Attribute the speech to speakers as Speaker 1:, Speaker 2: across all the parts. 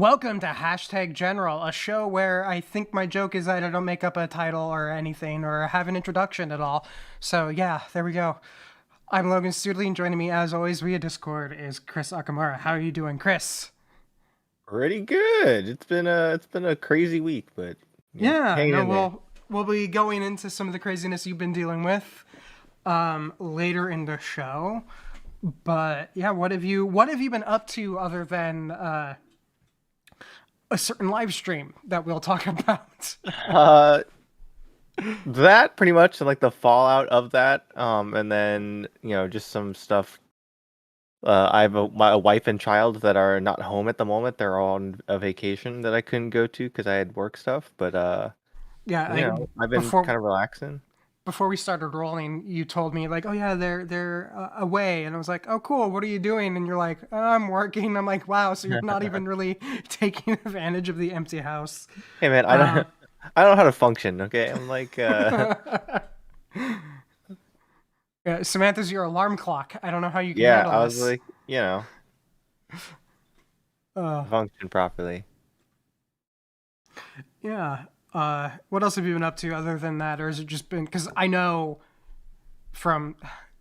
Speaker 1: Welcome to Hashtag General, a show where I think my joke is that I don't make up a title or anything or have an introduction at all. So yeah, there we go. I'm Logan Studley, and joining me as always via Discord is Chris Akamura. How are you doing, Chris?
Speaker 2: Pretty good. It's been a crazy week, but
Speaker 1: Yeah,
Speaker 2: hanging
Speaker 1: no,
Speaker 2: in there.
Speaker 1: we'll be going into some of the craziness you've been dealing with later in the show. But yeah, what have you been up to other than a certain live stream that we'll talk about?
Speaker 2: Uh, that pretty much like the fallout of that. And then just some stuff. I have a wife and child that are not home at the moment. They're all on a vacation that I couldn't go to because I had work stuff. But
Speaker 1: Yeah, like
Speaker 2: I've been
Speaker 1: before
Speaker 2: kind of relaxing.
Speaker 1: before we started rolling, you told me like, "Oh yeah, they're away," and I was like, "Oh cool, what are you doing?" And you're like, oh, "I'm working." I'm like, "Wow, so you're not even really taking advantage of the empty house."
Speaker 2: Hey man, I don't
Speaker 1: Um,
Speaker 2: I don't know how to function. Okay, I'm like
Speaker 1: yeah, Samantha's your alarm clock. I don't know how you can
Speaker 2: yeah.
Speaker 1: handle
Speaker 2: I was
Speaker 1: this.
Speaker 2: like
Speaker 1: Uh,
Speaker 2: function properly.
Speaker 1: yeah. What else have you been up to other than that, or has it just been? Because I know from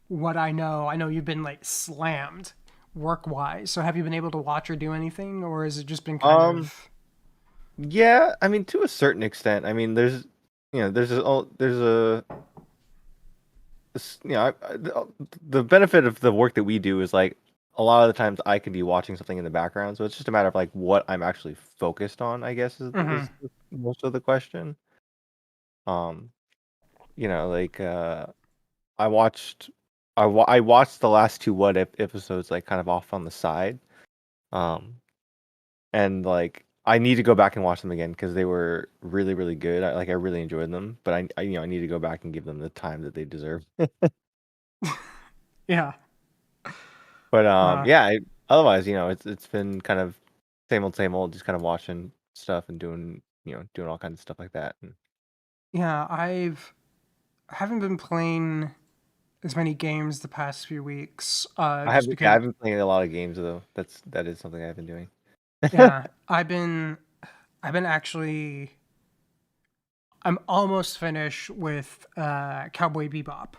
Speaker 1: what I know you've been like slammed work wise. So have you been able to watch or do anything, or has it just been kind
Speaker 2: Um.
Speaker 1: of?
Speaker 2: Yeah, I mean, to a certain extent. I mean, there's a the benefit of the work that we do is like a lot of the times I can be watching something in the background, so it's just a matter of like what I'm actually focused on, I guess is
Speaker 1: Mhm.
Speaker 2: most of the question. Um, like I watched I watched the last two What If episodes like kind of off on the side. Um, and like I need to go back and watch them again because they were really really good. I really enjoyed them, but I need to go back and give them the time that they deserve.
Speaker 1: Yeah.
Speaker 2: But
Speaker 1: Uh,
Speaker 2: yeah. Otherwise, it's been kind of same old, just kind of watching stuff and doing all kinds of stuff like that. And
Speaker 1: yeah. I haven't been playing as many games the past few weeks. Just because.
Speaker 2: I've been playing a lot of games though. That is something I've been doing.
Speaker 1: Yeah, I've been actually. I'm almost finished with Cowboy Bebop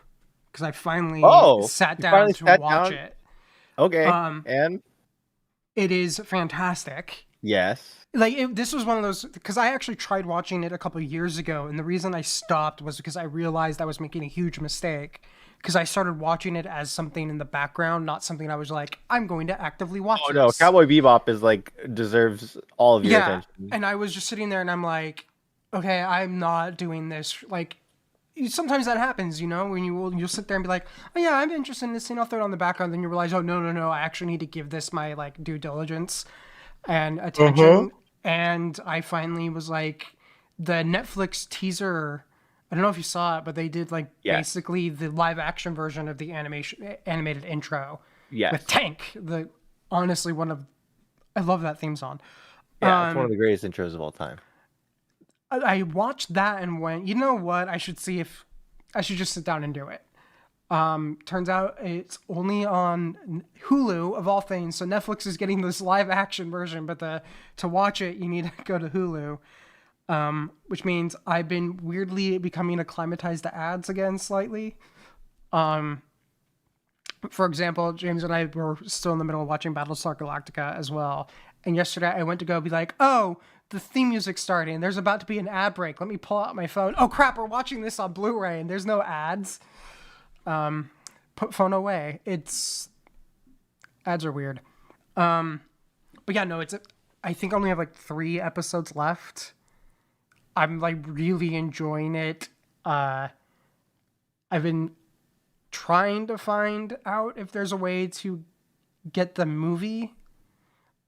Speaker 1: because I finally
Speaker 2: Oh,
Speaker 1: sat
Speaker 2: you
Speaker 1: down
Speaker 2: finally
Speaker 1: to
Speaker 2: sat
Speaker 1: watch
Speaker 2: down.
Speaker 1: it.
Speaker 2: Okay,
Speaker 1: Um,
Speaker 2: and
Speaker 1: it is fantastic.
Speaker 2: yes.
Speaker 1: This was one of those because I actually tried watching it a couple of years ago, and the reason I stopped was because I realized I was making a huge mistake because I started watching it as something in the background, not something I was like, I'm going to actively watch
Speaker 2: Oh no,
Speaker 1: this.
Speaker 2: Cowboy Bebop is like deserves all of your
Speaker 1: Yeah,
Speaker 2: attention.
Speaker 1: and I was just sitting there, and I'm like, okay, I'm not doing this. Like, sometimes that happens, when you'll sit there and be like, oh yeah, I'm interested in this thing. I'll throw it on the background. Then you realize, oh no, no, no, I actually need to give this my like due diligence and
Speaker 2: Uh-huh.
Speaker 1: attention. And I finally was like, the Netflix teaser. I don't know if you saw it, but they did like
Speaker 2: Yes.
Speaker 1: basically the live action version of the animated intro with
Speaker 2: Yes.
Speaker 1: Tank. The honestly one of I love that theme song.
Speaker 2: Yeah, it's one of
Speaker 1: Um,
Speaker 2: the greatest intros of all time.
Speaker 1: I watched that and went, you know what? I should see if I should just sit down and do it. Turns out it's only on Hulu of all things. So Netflix is getting this live action version, but to watch it you need to go to Hulu. Which means I've been weirdly becoming acclimatized to ads again slightly. For example, James and I were still in the middle of watching Battlestar Galactica as well. And yesterday I went to go be like, oh, the theme music's starting. There's about to be an ad break. Let me pull out my phone. Oh crap, we're watching this on Blu-ray and there's no ads. Put phone away. It's ads are weird. But yeah, no, I think I only have like 3 episodes left. I'm like really enjoying it. I've been trying to find out if there's a way to get the movie,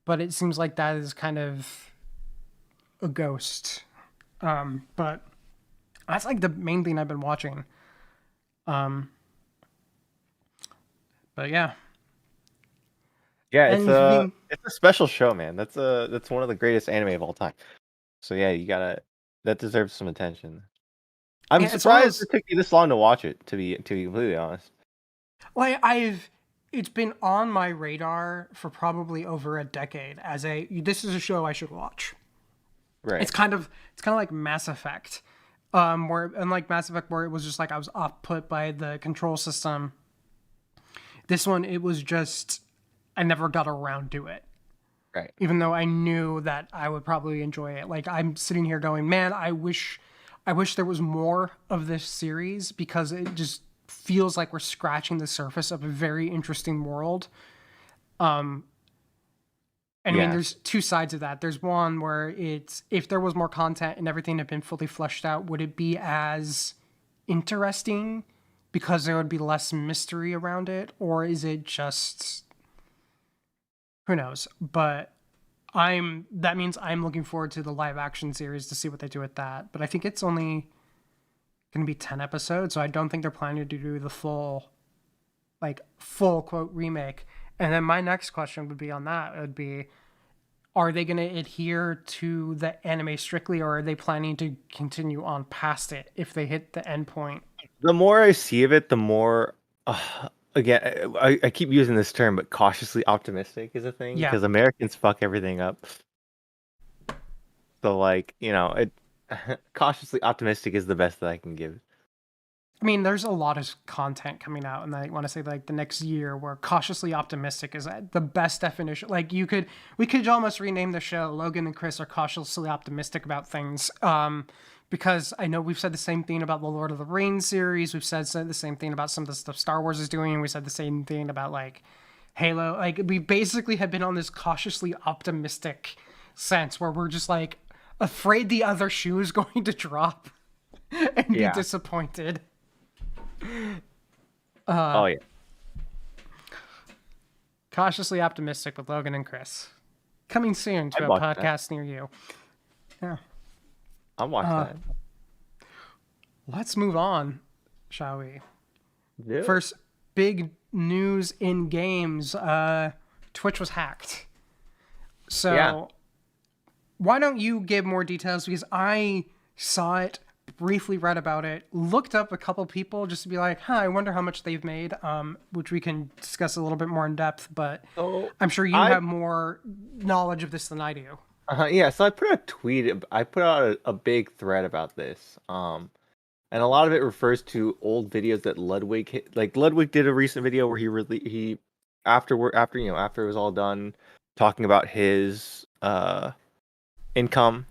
Speaker 1: but it seems like that is kind of a ghost. But that's like the main thing I've been watching. Um, but yeah,
Speaker 2: Yeah,
Speaker 1: and if you mean
Speaker 2: it's a special show, man. That's one of the greatest anime of all time. So yeah, that deserves some attention. I'm
Speaker 1: it's one of
Speaker 2: surprised
Speaker 1: those
Speaker 2: it took you this long to watch it, to be completely honest.
Speaker 1: like I've it's been on my radar for probably over a decade this is a show I should watch.
Speaker 2: Right.
Speaker 1: It's kind of like Mass Effect, where unlike Mass Effect where it was just like I was off put by the control system. This one, it was just I never got around to it.
Speaker 2: Right.
Speaker 1: Even though I knew that I would probably enjoy it. Like I'm sitting here going, man, I wish there was more of this series because it just feels like we're scratching the surface of a very interesting world. And I mean, there's two sides of that. There's one where it's if there was more content and everything had been fully fleshed out, would it be as interesting because there would be less mystery around it, or is it just who knows? But that means I'm looking forward to the live action series to see what they do with that. But I think it's only going to be 10 episodes, so I don't think they're planning to do the full quote remake. And then my next question would be on that. It would be, are they going to adhere to the anime strictly, or are they planning to continue on past it if they hit the end point?
Speaker 2: The more I see of it, the more, again, I keep using this term, but cautiously optimistic is a thing.
Speaker 1: Yeah.
Speaker 2: Because Americans fuck everything up. So, like, cautiously optimistic is the best that I can give.
Speaker 1: I mean, there's a lot of content coming out, and I want to say like the next year where cautiously optimistic is the best definition. Like we could almost rename the show Logan and Chris are cautiously optimistic about things. Because I know we've said the same thing about the Lord of the Rings series. We've said the same thing about some of the stuff Star Wars is doing. We said the same thing about like Halo. Like we basically have been on this cautiously optimistic sense where we're just like afraid the other shoe is going to drop and be disappointed.
Speaker 2: Oh yeah.
Speaker 1: Cautiously optimistic with Logan and Chris. Coming soon to a podcast near you. Yeah.
Speaker 2: I'm watching that.
Speaker 1: Let's move on, shall we?
Speaker 2: Yeah.
Speaker 1: First, big news in games. Twitch was hacked. So, why don't you give more details? Because I saw it, briefly read about it, looked up a couple people just to be like, I wonder how much they've made, which we can discuss a little bit more in depth, but I'm sure you have more knowledge of this than I do.
Speaker 2: So I put out a big thread about this, and a lot of it refers to old videos that Ludwig did a recent video where he after it was all done, talking about his income,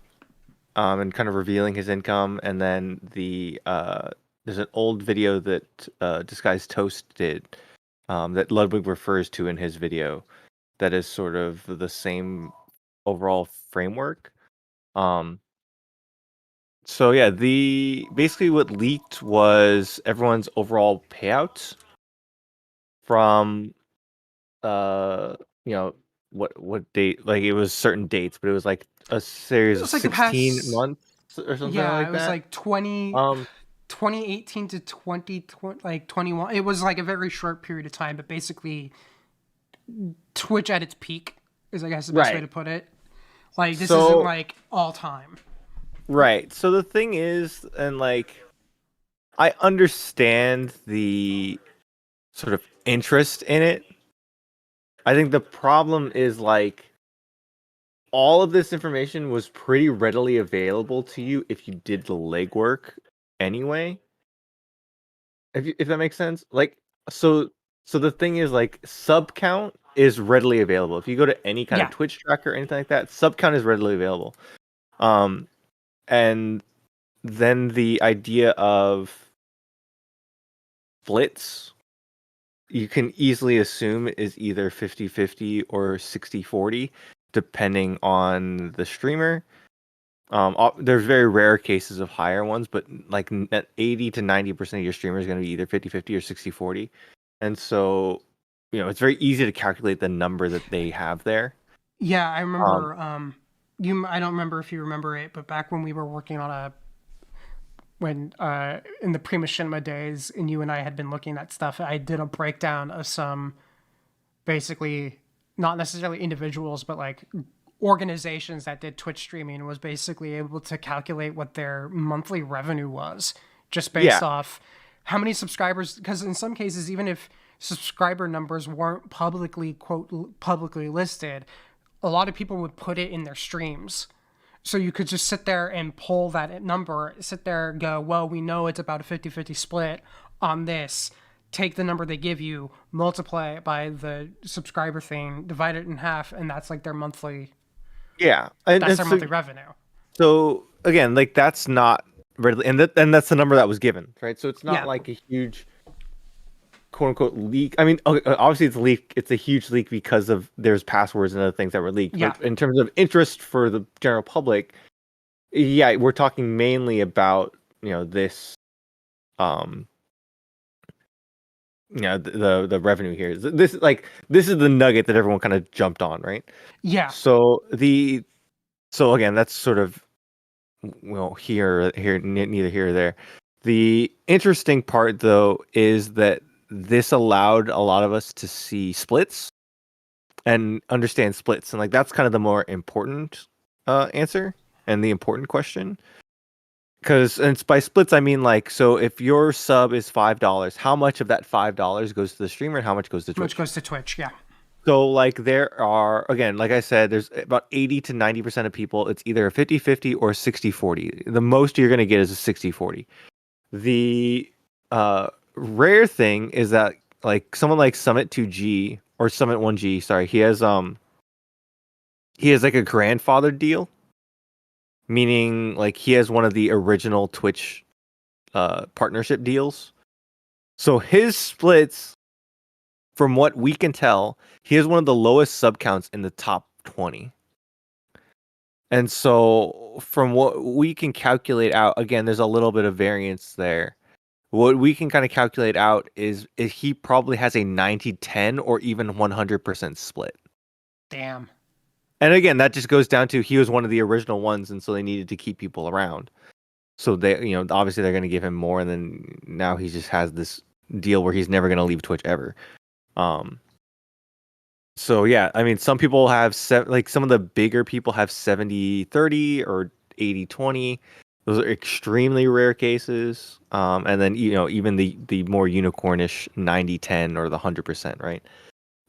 Speaker 2: and kind of revealing his income, and then there's an old video that Disguised Toast did, that Ludwig refers to in his video, that is sort of the same overall framework. Basically what leaked was everyone's overall payouts from what date, like it was certain dates, but it was like a series of 16 months or something like that.
Speaker 1: Yeah, it was like 2018 to 2020, like 21. It was like a very short period of time, but basically Twitch at its peak is, I guess, the best way to put it. Like, this isn't like all time.
Speaker 2: Right. So the thing is, and like, I understand the sort of interest in it. I think the problem is, like, all of this information was pretty readily available to you if you did the legwork anyway. If that makes sense. Like, so the thing is, like, sub count is readily available. If you go to any kind of Twitch tracker or anything like that, sub count is readily available. And then the idea of splits, you can easily assume is either 50-50 or 60-40, depending on the streamer. There's very rare cases of higher ones, but like 80 to 90% of your streamers are going to be either 50-50 or 60-40. And so, it's very easy to calculate the number that they have there.
Speaker 1: Yeah, I remember, I don't remember if you remember it, but back when we were working on in the pre-machinima days, and you and I had been looking at stuff, I did a breakdown of some, basically, not necessarily individuals, but like organizations that did Twitch streaming, and was basically able to calculate what their monthly revenue was, just based off how many subscribers, because in some cases, even if subscriber numbers weren't publicly listed, a lot of people would put it in their streams. So you could just sit there and pull that number, sit there and go, well, we know it's about a 50-50 split on this. Take the number they give you, multiply it by the subscriber thing, divide it in half, and that's like their monthly.
Speaker 2: Yeah,
Speaker 1: That's their monthly revenue.
Speaker 2: So again, like that's not readily, and that's the number that was given, right? So it's not
Speaker 1: Yeah.
Speaker 2: like a huge quote unquote leak. I mean, obviously it's a leak. It's a huge leak because of there's passwords and other things that were leaked.
Speaker 1: Yeah.
Speaker 2: But in terms of interest for the general public, yeah, we're talking mainly about this, the revenue here. This is the nugget that everyone kind of jumped on, right?
Speaker 1: Yeah.
Speaker 2: So again, that's sort of here neither here or there. The interesting part though is that this allowed a lot of us to see splits and understand splits, and like that's kind of the more important answer and the important question. Because and by splits I mean like, so if your sub is $5, how much of that $5 goes to the streamer and how much goes to Twitch?
Speaker 1: Which goes to Twitch, yeah.
Speaker 2: So like there are, again, like I said, there's about 80 to 90% of people, it's either a 50-50 or 60-40. The most you're going to get is a 60-40. The rare thing is that like someone like Summit 2G or Summit 1G, sorry, he has like a grandfathered deal, meaning like he has one of the original Twitch partnership deals. So his splits, from what we can tell, he has one of the lowest sub counts in the top 20. And so from what we can calculate out, again, there's a little bit of variance there. What we can kind of calculate out is he probably has a 90-10 or even 100% split.
Speaker 1: Damn.
Speaker 2: And again, that just goes down to he was one of the original ones, and so they needed to keep people around. So they, obviously they're going to give him more, and then now he just has this deal where he's never going to leave Twitch ever. So yeah, I mean, some people have like some of the bigger people have 70-30 or 80-20. Those are extremely rare cases. And then even the more unicornish 90-10 or the 100%, right?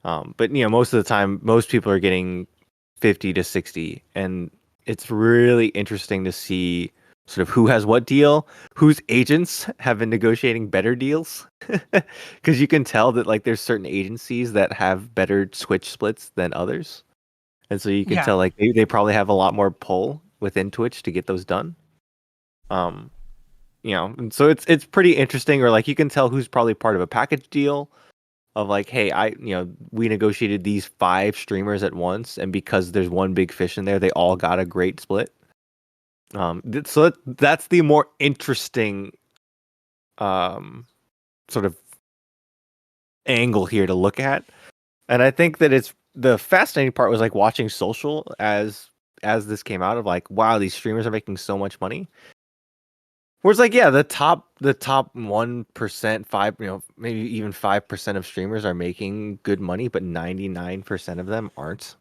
Speaker 2: But most of the time, most people are getting 50-60, and it's really interesting to see sort of who has what deal, whose agents have been negotiating better deals, because you can tell that like there's certain agencies that have better Twitch splits than others, and so you can tell like they probably have a lot more pull within Twitch to get those done. And so it's pretty interesting, or like you can tell who's probably part of a package deal of like, hey, we negotiated these 5 streamers at once, and because there's one big fish in there, they all got a great split. So that's the more interesting sort of angle here to look at. And I think that it's the fascinating part was like watching social as this came out, of like, wow, these streamers are making so much money. Whereas like, yeah, the top 1%, 5, maybe even 5% of streamers are making good money, but 99% of them aren't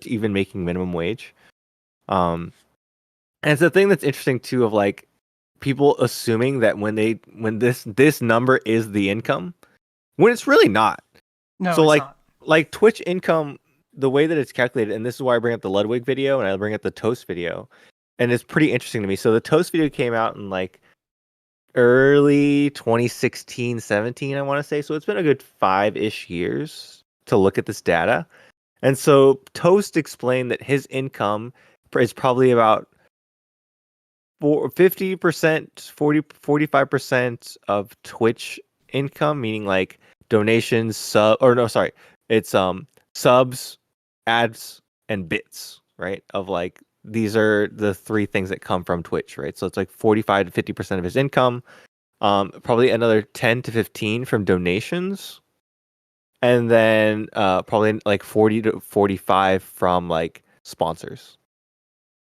Speaker 2: even making minimum wage. And it's the thing that's interesting too, of like people assuming that when this number is the income, when it's really not.
Speaker 1: No,
Speaker 2: so
Speaker 1: it's
Speaker 2: like
Speaker 1: not.
Speaker 2: Like Twitch income, the way that it's calculated, and this is why I bring up the Ludwig video and I bring up the Toast video, and it's pretty interesting to me. So the Toast video came out in like early 2016-17, I want to say. So it's been a good 5-ish years to look at this data. And so Toast explained that his income is probably about 50%, 45% of Twitch income, meaning like donations, it's subs, ads, and bits, right? Of like, these are the 3 things that come from Twitch, right? So it's like 45 to 50% of his income, probably another 10 to 15 from donations, and then probably like 40 to 45 from like sponsors,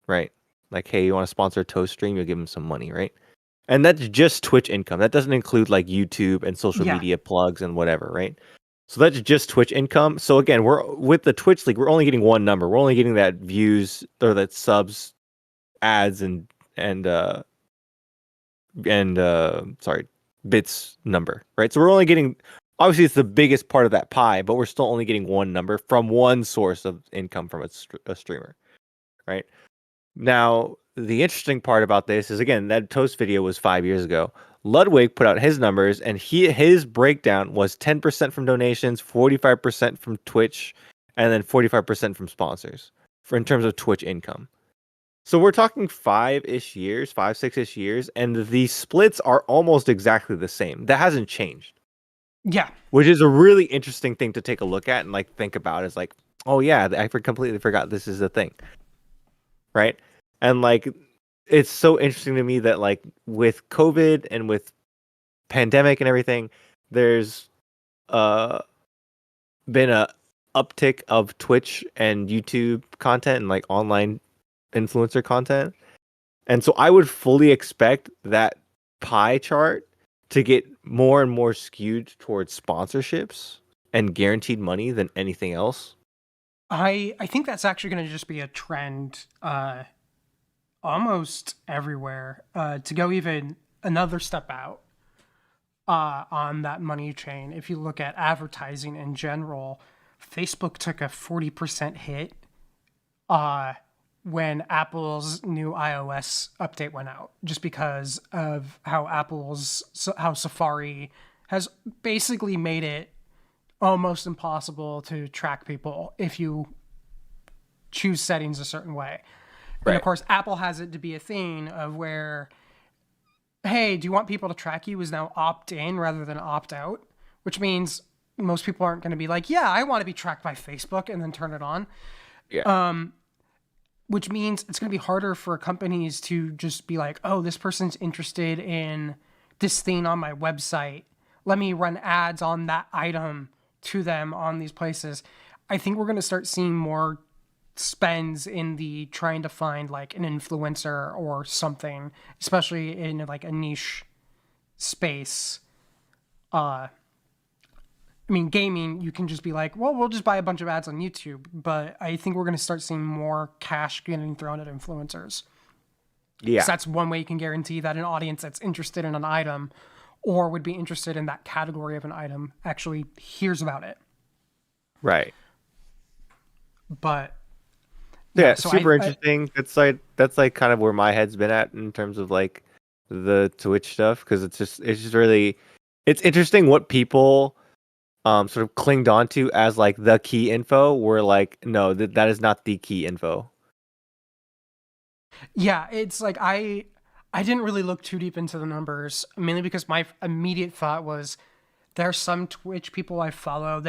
Speaker 2: right? Like, hey, you want to sponsor a Toast stream, you'll give them some money, right? And that's just Twitch income. That doesn't include like YouTube and social media plugs and whatever, right? So that's just Twitch income. So again, we're with the Twitch League, we're only getting one number. We're only getting that views or that subs, ads, and bits number, right? So we're only getting, obviously it's the biggest part of that pie, but we're still only getting one number from one source of income from a streamer, right? Now, the interesting part about this is, again, that Toast video was 5 years ago. Ludwig put out his numbers, and his breakdown was 10% from donations, 45% from Twitch, and then 45% from sponsors for in terms of Twitch income. So we're talking 5-ish years, 6-ish years, and the splits are almost exactly the same. That hasn't changed.
Speaker 1: Yeah.
Speaker 2: Which is a really interesting thing to take a look at and like think about. Is like, oh yeah, I completely forgot this is a thing. Right? And like it's so interesting to me that like with COVID and with pandemic and everything, there's been a uptick of Twitch and YouTube content and like online influencer content. And so I would fully expect that pie chart to get more and more skewed towards sponsorships and guaranteed money than anything else.
Speaker 1: I think that's actually going to just be a trend almost everywhere. To go even another step out on that money chain, if you look at advertising in general, Facebook took a 40% hit when Apple's new iOS update went out, just because of how Safari has basically made it almost impossible to track people if you choose settings a certain way. Right. And of course, Apple has it to be a thing of where, hey, do you want people to track you is now opt in rather than opt out, which means most people aren't going to be like, yeah, I want to be tracked by Facebook and then turn it on.
Speaker 2: Yeah.
Speaker 1: Which means it's going to be harder for companies to just be like, oh, this person's interested in this thing on my website. Let me run ads on that item to them on these places. I think we're going to start seeing more spends in the trying to find like an influencer or something, especially in like a niche space. I mean, gaming, you can just be like, well, we'll just buy a bunch of ads on YouTube. But I think we're going to start seeing more cash getting thrown at influencers.
Speaker 2: Yeah.
Speaker 1: So that's one way you can guarantee that an audience that's interested in an item or would be interested in that category of an item actually hears about it.
Speaker 2: Right.
Speaker 1: But
Speaker 2: yeah, so super interesting. That's like kind of where my head's been at in terms of like the Twitch stuff, because it's just really, it's interesting what people sort of clinged onto as like the key info. Were like, no, that is not the key info.
Speaker 1: Yeah, it's like I didn't really look too deep into the numbers, mainly because my immediate thought was there are some Twitch people I follow.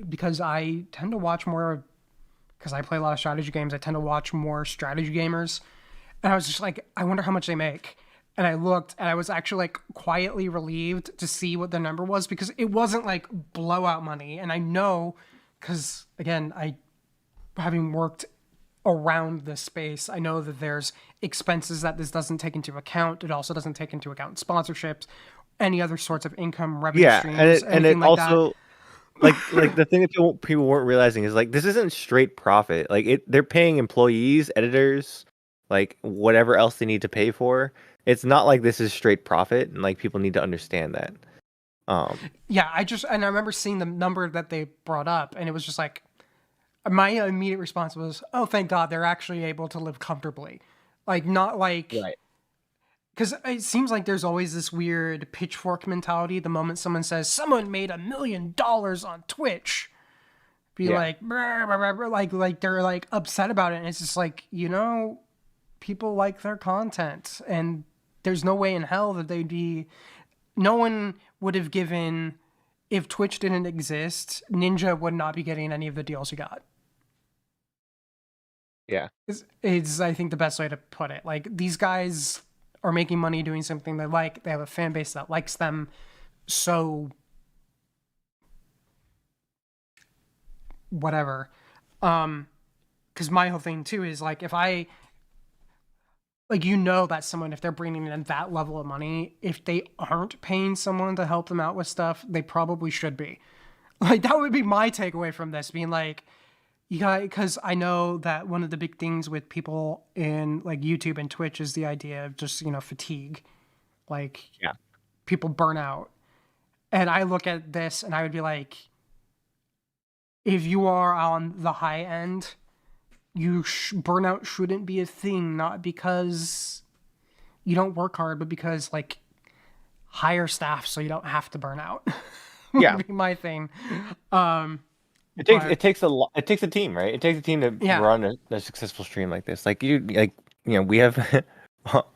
Speaker 1: Because I tend to watch more, because I play a lot of strategy games, I tend to watch more strategy gamers. And I was just like, I wonder how much they make. And I looked, and I was actually like quietly relieved to see what the number was, because it wasn't like blowout money. And I know, because again, having worked around this space, I know that there's expenses that this doesn't take into account. It also doesn't take into account sponsorships, any other sorts of income, revenue streams,
Speaker 2: and it
Speaker 1: like
Speaker 2: also that. like the thing that people weren't realizing is like this isn't straight profit. Like they're paying employees, editors, like whatever else they need to pay for. It's not like this is straight profit, and like people need to understand that.
Speaker 1: Yeah, I remember seeing the number that they brought up, and it was just like, my immediate response was, oh, thank God they're actually able to live comfortably. Like, not like,
Speaker 2: right.
Speaker 1: Because it seems like there's always this weird pitchfork mentality the moment someone says, someone made $1 million on Twitch. Like, brr, brr, brr, like they're like upset about it. And it's just like, people like their content. And there's no way in hell that no one would have given, if Twitch didn't exist, Ninja would not be getting any of the deals he got.
Speaker 2: Yeah.
Speaker 1: Is I think the best way to put it. Like, these guys are making money doing something they like. They have a fan base that likes them. So whatever. Because my whole thing too is like, if I, like, that someone, if they're bringing in that level of money, if they aren't paying someone to help them out with stuff, they probably should be. Like, that would be my takeaway from this, being like, because I know that one of the big things with people in like YouTube and Twitch is the idea of just, fatigue. Like, people burn out. And I look at this and I would be like, if you are on the high end, burnout shouldn't be a thing, not because you don't work hard, but because like hire staff so you don't have to burn out.
Speaker 2: Yeah.
Speaker 1: Would be my thing.
Speaker 2: It takes a team, right? It takes a team to
Speaker 1: Yeah.
Speaker 2: run a successful stream like this. Like we have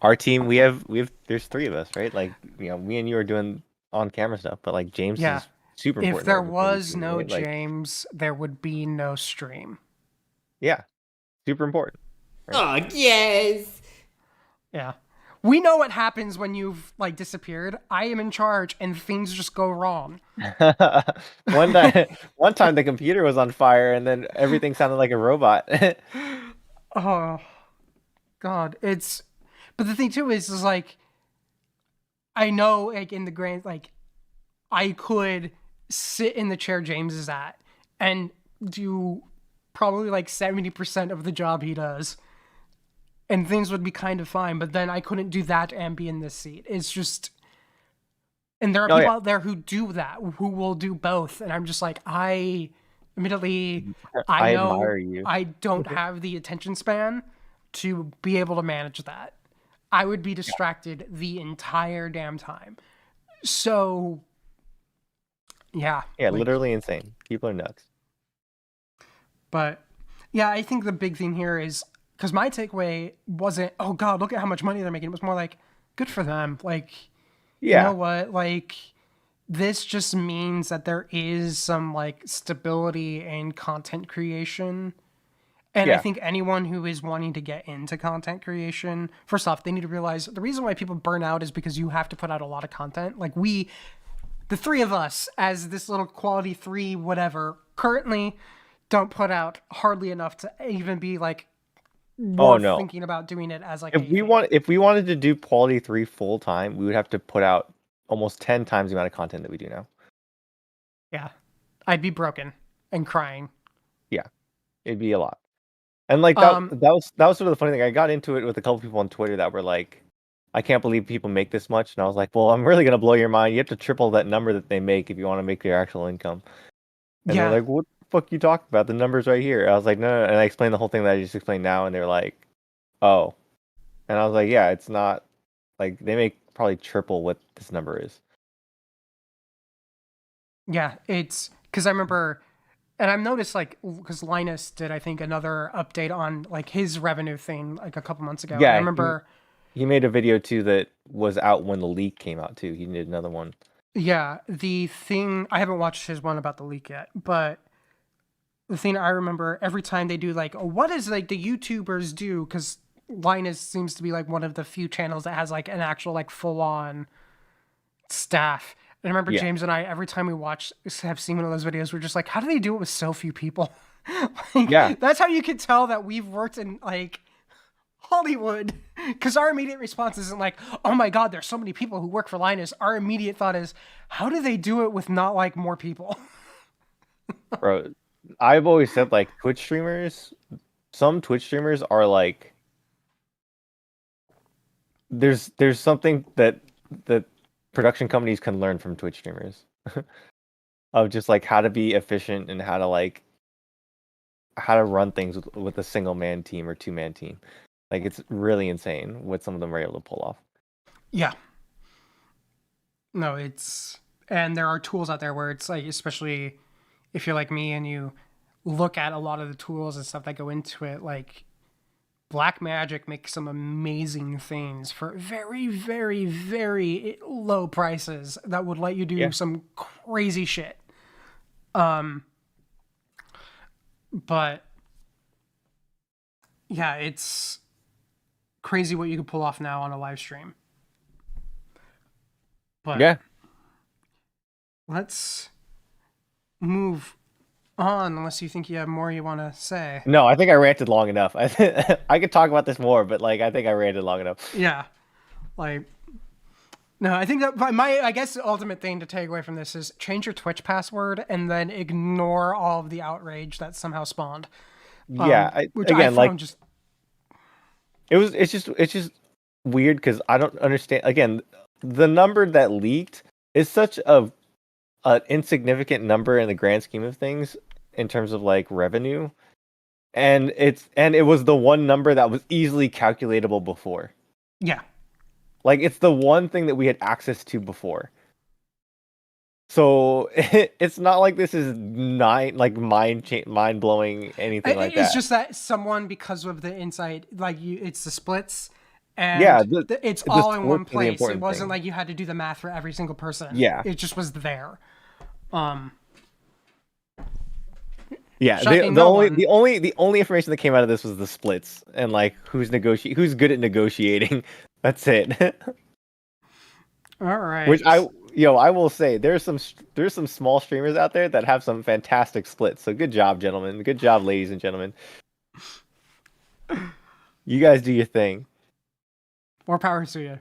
Speaker 2: our team. We have there's three of us, right? Like me and you are doing on camera stuff, but like James
Speaker 1: Yeah.
Speaker 2: is super important.
Speaker 1: If there
Speaker 2: for the
Speaker 1: was
Speaker 2: stream,
Speaker 1: no
Speaker 2: right? Like,
Speaker 1: James, there would be no stream.
Speaker 2: yeah, super important.
Speaker 3: Right? Oh yes.
Speaker 1: Yeah. We know what happens when you've like disappeared. I am in charge and things just go wrong.
Speaker 2: one time the computer was on fire and then everything sounded like a robot.
Speaker 1: Oh God. But the thing too is like I know like in the grand like I could sit in the chair James is at and do probably like 70% of the job he does. And things would be kind of fine, but then I couldn't do that and be in this seat. It's just, and there are people out there who do that, who will do both, and I'm just like, admittedly, I know
Speaker 2: admire you.
Speaker 1: I don't have the attention span to be able to manage that. I would be distracted the entire damn time. So, yeah.
Speaker 2: Yeah, like, literally insane. People are nuts.
Speaker 1: But, yeah, I think the big thing here is, because my takeaway wasn't, oh God, look at how much money they're making. It was more like, good for them. Like, you know what? Like, this just means that there is some like stability in content creation. And I think anyone who is wanting to get into content creation, first off, they need to realize the reason why people burn out is because you have to put out a lot of content. Like the three of us, as this little quality 3 whatever, currently don't put out hardly enough to even be like, thinking about doing it as like
Speaker 2: if we wanted to do quality 3 full time, we would have to put out almost 10 times the amount of content that we do now.
Speaker 1: Yeah, I'd be broken and crying.
Speaker 2: Yeah, it'd be a lot. And like that was sort of the funny thing. I got into it with a couple people on Twitter that were like, I can't believe people make this much. And I was like, well, I'm really gonna blow your mind. You have to triple that number that they make if you want to make your actual income. And they're like, what fuck you talking about? The numbers right here. I was like, no, and I explained the whole thing that I just explained now, and they're like, oh. And I was like, yeah, it's not like they make probably triple what this number is.
Speaker 1: Yeah, it's because I remember, and I've noticed like because Linus did I think another update on like his revenue thing like a couple months ago.
Speaker 2: Yeah,
Speaker 1: I remember
Speaker 2: he made a video too that was out when the leak came out too. He did another one.
Speaker 1: Yeah, the thing I haven't watched his one about the leak yet, but the thing I remember every time they do like, what is like the YouTubers do? Because Linus seems to be like one of the few channels that has like an actual like full on staff. And I remember James and I every time we have seen one of those videos, we're just like, how do they do it with so few people? Like, that's how you could tell that we've worked in like Hollywood, because our immediate response isn't like, oh my God, there's so many people who work for Linus. Our immediate thought is, how do they do it with not like more people?
Speaker 2: Bro, I've always said like some Twitch streamers are like, there's something that production companies can learn from Twitch streamers of just like how to be efficient and how to run things with a single man team or 2-man team. Like, it's really insane what some of them are able to pull off.
Speaker 1: Yeah. No, and there are tools out there where it's like, especially if you're like me and you look at a lot of the tools and stuff that go into it, like Black Magic makes some amazing things for very, very, very low prices that would let you do some crazy shit. But yeah, it's crazy what you can pull off now on a live stream. But let's move on, unless you think you have more you want to say.
Speaker 2: No, I think I ranted long enough. I could talk about this more, but like I think I ranted long enough.
Speaker 1: Yeah, like no, I think that I guess the ultimate thing to take away from this is change your Twitch password and then ignore all of the outrage that somehow spawned.
Speaker 2: It's just weird because I don't understand. Again, the number that leaked is such a an insignificant number in the grand scheme of things in terms of like revenue, and it was the one number that was easily calculatable before.
Speaker 1: Yeah.
Speaker 2: Like it's the one thing that we had access to before. So it's not like this is mind blowing anything like
Speaker 1: It's
Speaker 2: that.
Speaker 1: just that someone, because of the insight, like it's the splits, and
Speaker 2: Yeah,
Speaker 1: it's
Speaker 2: the
Speaker 1: all in one
Speaker 2: splits are the
Speaker 1: place. It
Speaker 2: important
Speaker 1: wasn't
Speaker 2: thing.
Speaker 1: like you had to do the math for every single person.
Speaker 2: Yeah.
Speaker 1: It just was there.
Speaker 2: Yeah,
Speaker 1: Shocking no one.
Speaker 2: the only information that came out of this was the splits and like who's good at negotiating. That's it.
Speaker 1: All right.
Speaker 2: Which I will say there's some small streamers out there that have some fantastic splits. So good job, gentlemen. Good job, ladies and gentlemen. You guys do your thing.
Speaker 1: More power to you.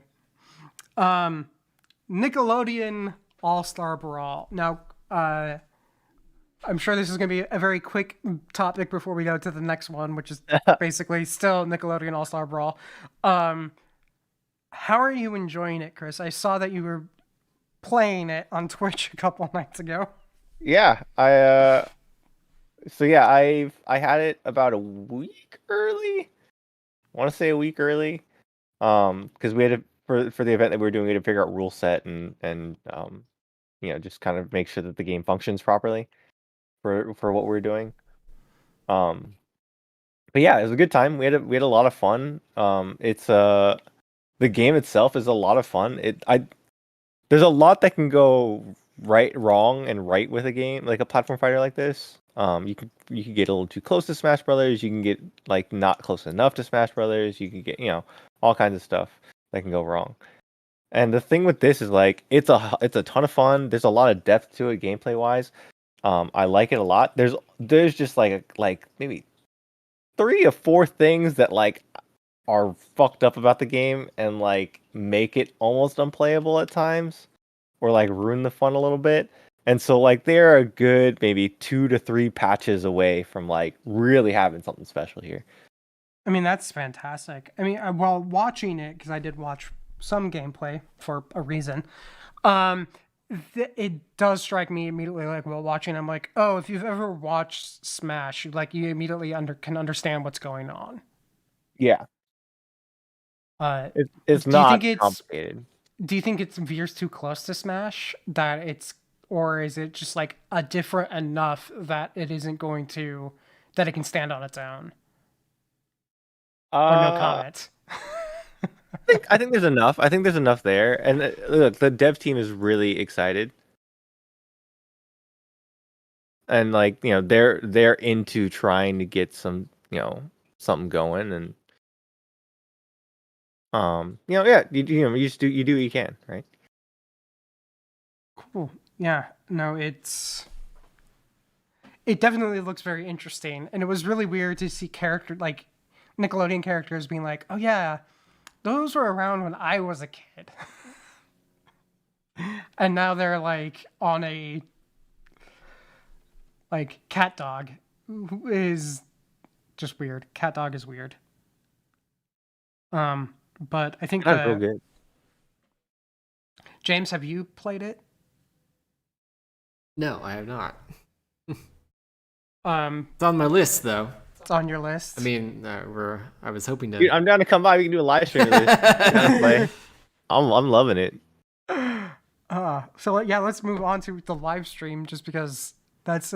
Speaker 1: Nickelodeon All-Star Brawl. Now, I'm sure this is going to be a very quick topic before we go to the next one, which is basically still Nickelodeon All-Star Brawl. How are you enjoying it, Chris? I saw that you were playing it on Twitch a couple nights ago.
Speaker 2: Yeah, I had it about a week early. I want to say a week early. Because we had to, for the event that we were doing, we had to figure out rule set and just kind of make sure that the game functions properly for what we were doing. But yeah, it was a good time. We had a lot of fun. It's the game itself is a lot of fun. There's a lot that can go wrong and right with a game like a platform fighter like this. You could get a little too close to Smash Brothers. You can get like not close enough to Smash Brothers. You can get all kinds of stuff that can go wrong. And the thing with this is like it's a ton of fun. There's a lot of depth to it gameplay wise. I like it a lot. There's just like maybe 3 or 4 things that like are fucked up about the game and like make it almost unplayable at times or like ruin the fun a little bit. And so like they're a good maybe 2 to 3 patches away from like really having something special here.
Speaker 1: I mean, that's fantastic. I mean, while watching it, because I did watch some gameplay for a reason, it does strike me immediately, like while watching, I'm like, oh, if you've ever watched Smash, like you immediately can understand what's going on.
Speaker 2: Yeah. It's
Speaker 1: do
Speaker 2: not
Speaker 1: you think
Speaker 2: complicated.
Speaker 1: Do you think it veers too close to Smash or is it just like a different enough that it isn't going to, that it can stand on its own? Or no comment.
Speaker 2: I think there's enough. I think there's enough there. And look, the dev team is really excited. And like, they're into trying to get some, something going and yeah, you do what you can, right?
Speaker 1: Cool. Yeah. No, it definitely looks very interesting. And it was really weird to see Nickelodeon characters being like, oh yeah, those were around when I was a kid. And now they're like on a like Cat Dog is just weird. Cat Dog is weird. But I think
Speaker 2: That's real good.
Speaker 1: James, have you played it?
Speaker 3: No, I have not.
Speaker 1: It's
Speaker 3: on my list, though.
Speaker 1: It's on your list.
Speaker 3: I mean, I was hoping to.
Speaker 2: Dude, I'm down to come by. We can do a live stream of this. Play. I'm loving it.
Speaker 1: So yeah, let's move on to the live stream, just because that's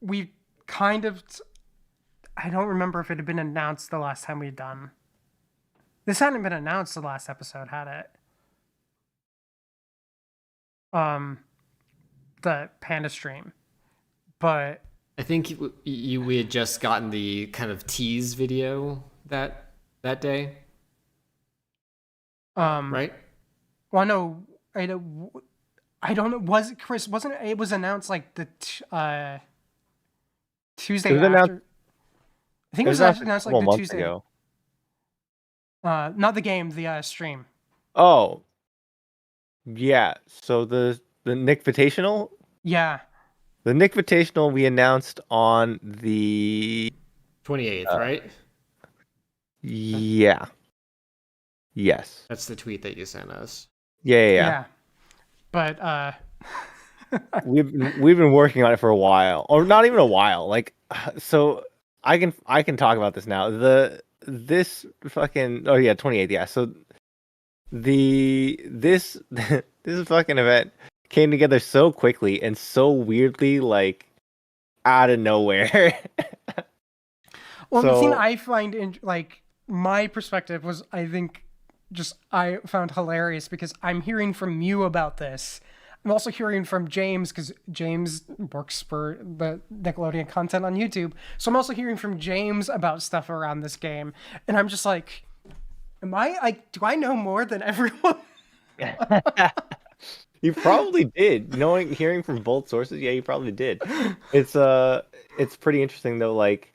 Speaker 1: we kind of. I don't remember if it had been announced the last time we'd done. This hadn't been announced the last episode, had it? The Panda stream, but
Speaker 3: I think we had just gotten the kind of tease video that day. Right?
Speaker 1: Well, no, I don't know. Was it Chris? Wasn't it? It was announced like the Tuesday after. I think it was announced like the Tuesday
Speaker 2: ago.
Speaker 1: Not the game, the stream.
Speaker 2: Oh, yeah. So the Nickvitational.
Speaker 1: Yeah.
Speaker 2: The Nickvitational we announced on the
Speaker 3: 28th, right?
Speaker 2: Yeah. Yes.
Speaker 3: That's the tweet that you sent us.
Speaker 2: Yeah.
Speaker 1: But
Speaker 2: We've been working on it for a while, or not even a while. Like, so I can talk about this now. This fucking 28th. Yeah. So this this fucking event came together so quickly and so weirdly, like out of nowhere.
Speaker 1: well, the thing
Speaker 2: So
Speaker 1: I find in like my perspective was I think just I found hilarious because I'm hearing from you about this. I'm also hearing from James because James works for the Nickelodeon content on YouTube. So I'm also hearing from James about stuff around this game, and I'm just like, am I like, do I know more than everyone?
Speaker 2: you probably did. Hearing from both sources, yeah, you probably did. It's pretty interesting though, like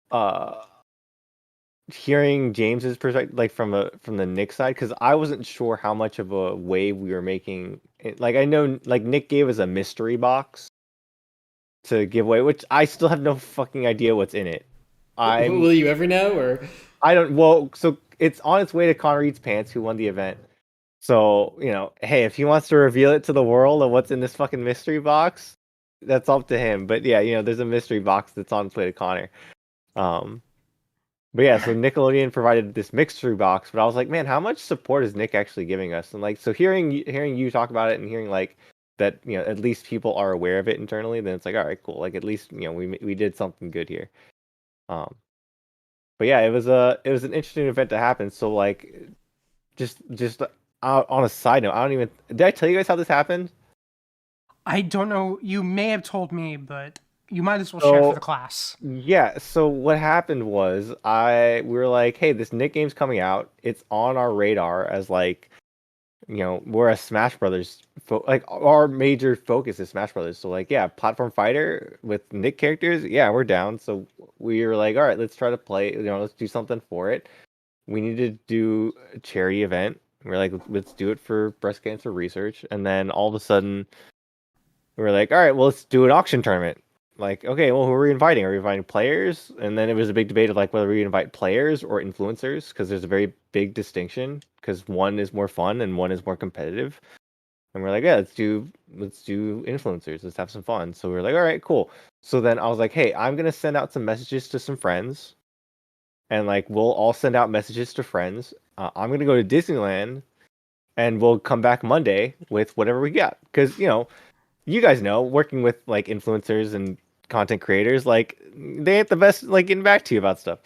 Speaker 2: uh hearing James's perspective, like from the Nick side, because I wasn't sure how much of a wave we were making. Like I know, like Nick gave us a mystery box to give away, which I still have no fucking idea what's in it.
Speaker 3: Will you ever know? Or
Speaker 2: I don't. Well, so it's on its way to Connor Eats Pants, who won the event. So hey, if he wants to reveal it to the world of what's in this fucking mystery box, that's up to him. But yeah, there's a mystery box that's on its way to Connor. Um, But yeah, so Nickelodeon provided this mystery box, but I was like, man, how much support is Nick actually giving us? And like, so hearing you talk about it and hearing like that, at least people are aware of it internally, then it's like, all right, cool. Like at least we did something good here. Um, but yeah, it was an interesting event to happen. So like, just on a side note, I don't even did I tell you guys how this happened?
Speaker 1: I don't know. You may have told me, but you might as well share for the class.
Speaker 2: Yeah, so what happened was we were like, hey, this Nick game's coming out. It's on our radar as like, we're a Smash Brothers like our major focus is Smash Brothers. So like, yeah, platform fighter with Nick characters, yeah, we're down. So we were like, all right, let's try to play, let's do something for it. We need to do a charity event. We're like, let's do it for breast cancer research. And then all of a sudden we were like, all right, well, let's do an auction tournament. Like, okay, well, who are we inviting? Are we inviting players? And then it was a big debate of like whether we invite players or influencers, because there's a very big distinction, because one is more fun and one is more competitive. And we're like, yeah, let's do influencers. Let's have some fun. So we're like, all right, cool. So then I was like, hey, I'm gonna send out some messages to some friends, and like we'll all send out messages to friends. I'm gonna go to Disneyland, and we'll come back Monday with whatever we got, because you guys know, working with like influencers and content creators, like they ain't the best like getting back to you about stuff.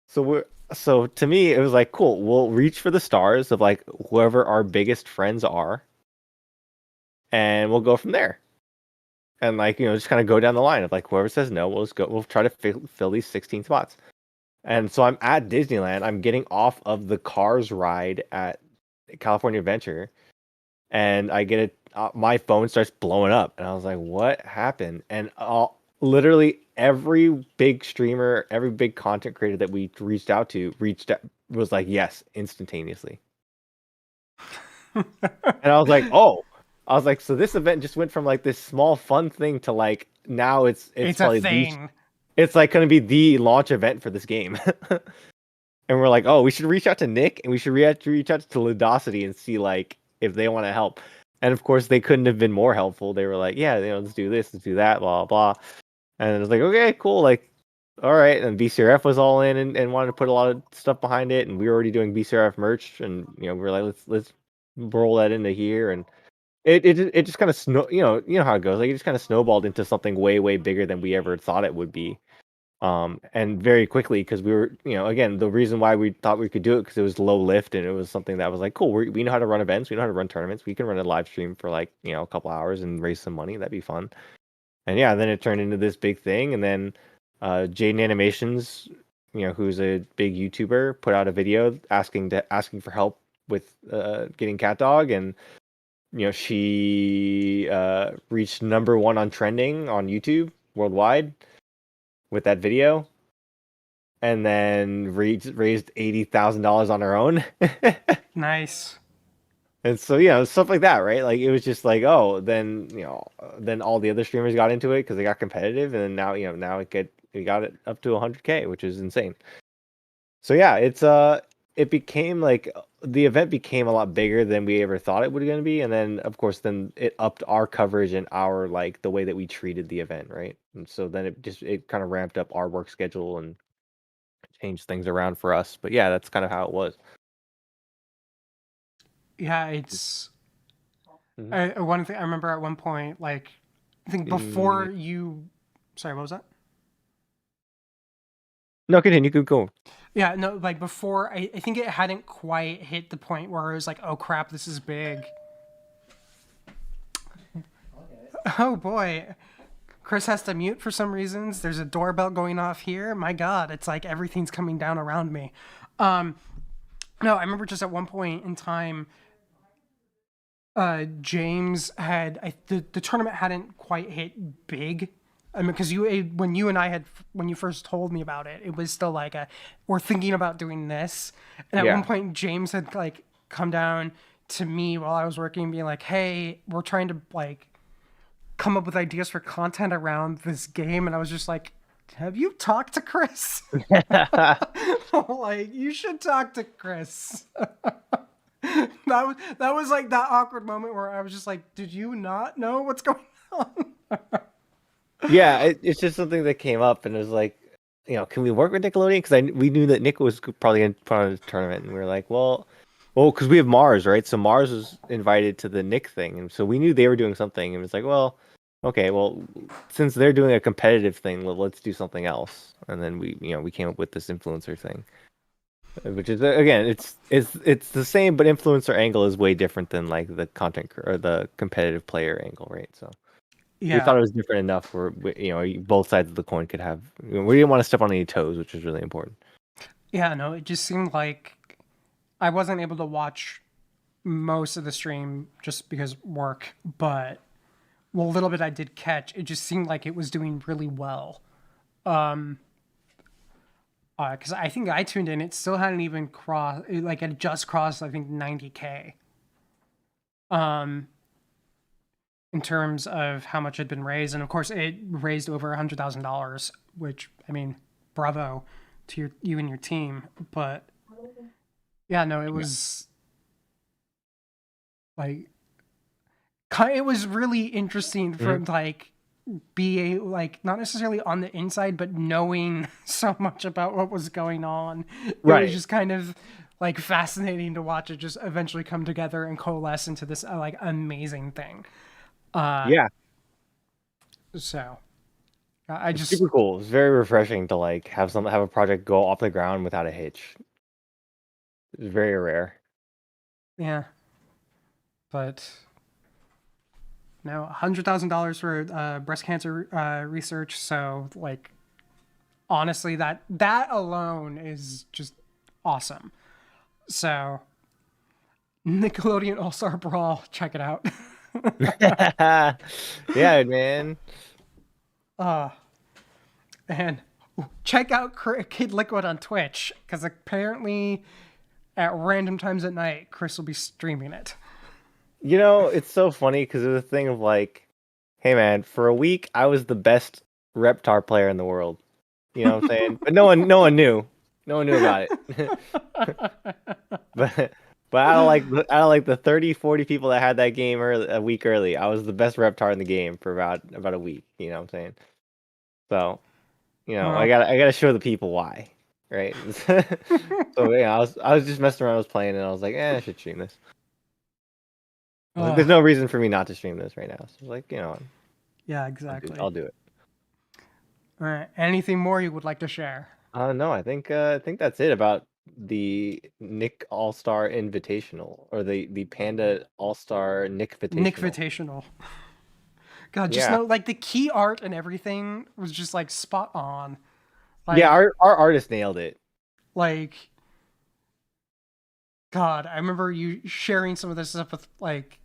Speaker 2: So to me it was like, cool, we'll reach for the stars of like whoever our biggest friends are, and we'll go from there. And like, just kind of go down the line of like whoever says no, we'll try to fill these 16 spots. And so I'm at Disneyland, I'm getting off of the Cars ride at California Adventure, and I get it. My phone starts blowing up, and I was like, "What happened?" And literally every big streamer, every big content creator that we reached out was like, "Yes," instantaneously. And I was like, "Oh." I was like, "So this event just went from like this small fun thing to like now it's
Speaker 1: a thing.
Speaker 2: It's like going to be the launch event for this game." And we're like, "Oh, we should reach out to Nick, and we should reach out to Ludosity and see like if they want to help." And of course, they couldn't have been more helpful. They were like, "Yeah, let's do this, let's do that, blah blah." And it was like, "Okay, cool." Like, all right. And BCRF was all in and wanted to put a lot of stuff behind it, and we were already doing BCRF merch, and we were like, let's roll that into here, and it just kind of you know how it goes. Like, it just kind of snowballed into something way bigger than we ever thought it would be. And very quickly, because we were, again, the reason why we thought we could do it, because it was low lift and it was something that was like, cool, we know how to run events, we know how to run tournaments, we can run a live stream for like, a couple hours and raise some money, that'd be fun. And yeah, then it turned into this big thing, and then Jaden Animations, who's a big YouTuber, put out a video asking for help with getting Cat Dog, and she reached #1 on trending on YouTube worldwide with that video, and then raised $80,000 on her own.
Speaker 1: Nice.
Speaker 2: And so stuff like that, right? Like, it was just like, oh, then then all the other streamers got into it because they got competitive, and then now we got it up to 100K, which is insane. So yeah, it became like the event became a lot bigger than we ever thought it was going to be, and then of course then it upped our coverage and our like the way that we treated the event, right? And so then it kind of ramped up our work schedule and changed things around for us. But yeah, that's kind of how it was.
Speaker 1: Yeah, it's
Speaker 2: Mhm.
Speaker 1: one thing I remember at one point, like I think before you. Sorry, what was that?
Speaker 2: No, continue. Keep going.
Speaker 1: Yeah, no, like before, I think it hadn't quite hit the point where it was like, oh crap, this is big. Oh boy. Chris has to mute for some reasons. There's a doorbell going off here. My God, it's like everything's coming down around me. No, I remember just at one point in time, James had the tournament hadn't quite hit big. I mean, because when you and I when you first told me about it, it was still like we're thinking about doing this. And at
Speaker 2: Yeah.
Speaker 1: one point, James had like come down to me while I was working, being like, "Hey, we're trying to like come up with ideas for content around this game," and I was just like, "Have you talked to Chris?" Like, you should talk to Chris. That was like that awkward moment where I was just like, "Did you not know what's going on?"
Speaker 2: Yeah, it's just something that came up, and it was like, can we work with Nickelodeon? Because we knew that Nick was probably going to put on a tournament, and we were like, well, because we have Mars, right? So Mars was invited to the Nick thing, and so we knew they were doing something, and it's like, well, okay, well, since they're doing a competitive thing, well, let's do something else. And then we came up with this influencer thing, which is again, it's the same, but influencer angle is way different than like the or the competitive player angle, right? So. We
Speaker 1: Yeah,
Speaker 2: thought it was different enough where both sides of the coin could have. We didn't want to step on any toes, which was really important.
Speaker 1: yeah, no, it just seemed like I wasn't able to watch most of the stream just because work, but a little bit I did catch. It just seemed like it was doing really well. Because I think I tuned in, it still hadn't even crossed. Like it just crossed, I think 90K. In terms of how much had been raised, and of course it raised over $100,000, which I mean, bravo to you and your team. But yeah, no, it was like it was really interesting for like be like not necessarily on the inside, but knowing so much about what was going on. It was just kind of like fascinating to watch it just eventually come together and coalesce into this like amazing thing.
Speaker 2: Yeah,
Speaker 1: So I
Speaker 2: it's
Speaker 1: just
Speaker 2: super cool. It's very refreshing to like have a project go off the ground without a hitch. It's very rare.
Speaker 1: yeah, but no, $100,000 for breast cancer research. So like honestly, that alone is just awesome. So Nickelodeon All Star Brawl, check it out.
Speaker 2: Yeah, man.
Speaker 1: And check out Kid Liquid on Twitch because apparently at random times at night, Chris will be streaming it.
Speaker 2: It's so funny because it was a thing of like, hey man, for a week I was the best Reptar player in the world. You know what I'm saying? But no one knew. No one knew about it. But out of like the 30, 40 people that had that game a week early, I was the best Reptar in the game for about a week. You know what I'm saying? So, I
Speaker 1: Well,
Speaker 2: gotta show the people why, right? So yeah, I was just messing around, I was playing, and I was like, I should stream this. I was like, there's no reason for me not to stream this right now. So I was like,
Speaker 1: yeah, exactly.
Speaker 2: I'll do it.
Speaker 1: All right. Anything more you would like to share?
Speaker 2: No, I think that's it about the Nick All Star Invitational or the Panda All Star Nick Invitational.
Speaker 1: Nick Invitational. God, just
Speaker 2: Yeah.
Speaker 1: know like the key art and everything was just like spot on. Like,
Speaker 2: Yeah, our artist nailed it.
Speaker 1: Like, God, I remember you sharing some of this stuff with like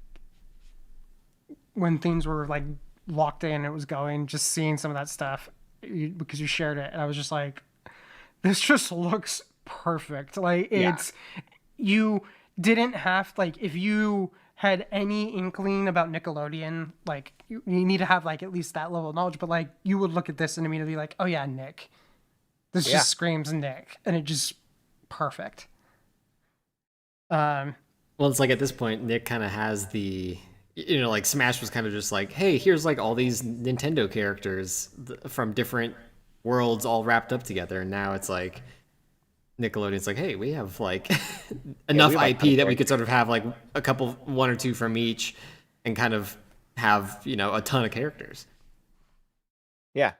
Speaker 1: when things were like locked in, it was going, just seeing some of that stuff because you shared it, and I was just like, this just looks perfect. Like it's you didn't have like if you had any inkling about Nickelodeon, like you need to have like at least that level of knowledge, but like you would look at this and immediately be like, oh yeah, Nick. This just screams Nick, and it just perfect. Um,
Speaker 3: Well, it's like at this point, Nick kind of has the, like Smash was kind of just like, hey, here's like all these Nintendo characters from different worlds all wrapped up together, and now it's like Nickelodeon's like, hey, we have like enough
Speaker 2: we have a ton
Speaker 3: IP
Speaker 2: of
Speaker 3: that we could sort of have like a couple, one or two from each, and kind of have a ton of characters.
Speaker 2: Yeah.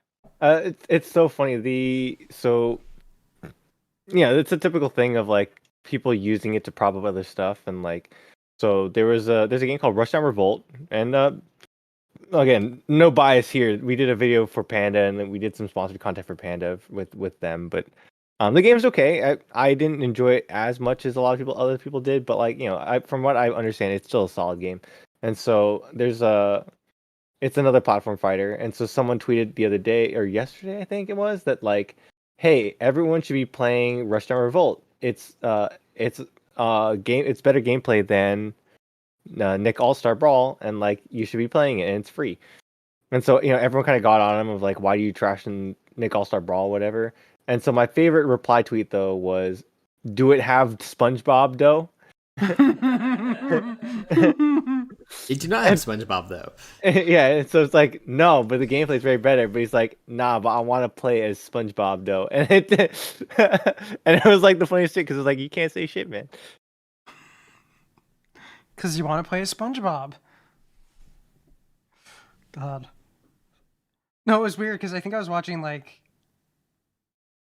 Speaker 2: It's so funny. Yeah, it's a typical thing of like people using it to prop up other stuff, and like so there's a game called Rushdown Revolt, and again, no bias here. We did a video for Panda, and then we did some sponsored content for Panda with them, but the game's okay. I didn't enjoy it as much as a lot of other people did, but like from what I understand, it's still a solid game. And so it's another platform fighter, and so someone tweeted the other day or yesterday, I think it was, that like, hey, everyone should be playing Rushdown Revolt. It's game. It's better gameplay than Nick All Star Brawl, and like you should be playing it, and it's free. And so everyone kind of got on him of like, why do you trash Nick All Star Brawl, whatever. And so my favorite reply tweet though was, "Do it have SpongeBob though?"
Speaker 3: They do not have SpongeBob though.
Speaker 2: Yeah, and so it's like, no, but the gameplay is very better. But he's like, nah, but I want to play as SpongeBob though, and it was like the funniest shit because it's like you can't say shit, man.
Speaker 1: because you want to play as SpongeBob. God. No, it was weird because I think I was watching like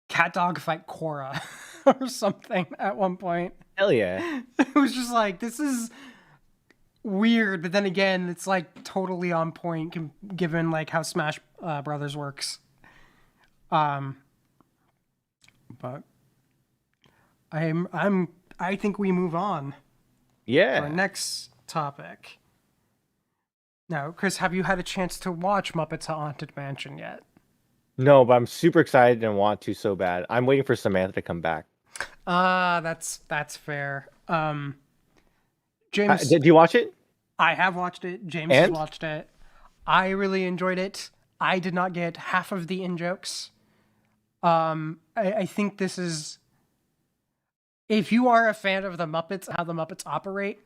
Speaker 1: Cat Dog fight Korra or something at one point.
Speaker 2: Hell yeah.
Speaker 1: It was just like, this is weird, but then again, it's like totally on point given like how Smash Brothers works. But I think we move on to
Speaker 2: Yeah.
Speaker 1: our next topic. Now, Chris, have you had a chance to watch Muppets Haunted Mansion yet?
Speaker 2: No, but I'm super excited and want to so bad. I'm waiting for Samantha to come back.
Speaker 1: That's fair. James,
Speaker 2: Did you watch it?
Speaker 1: I have watched it. James has watched it. I really enjoyed it. I did not get half of the in-jokes. I think this is... If you are a fan of the Muppets, how the Muppets operate,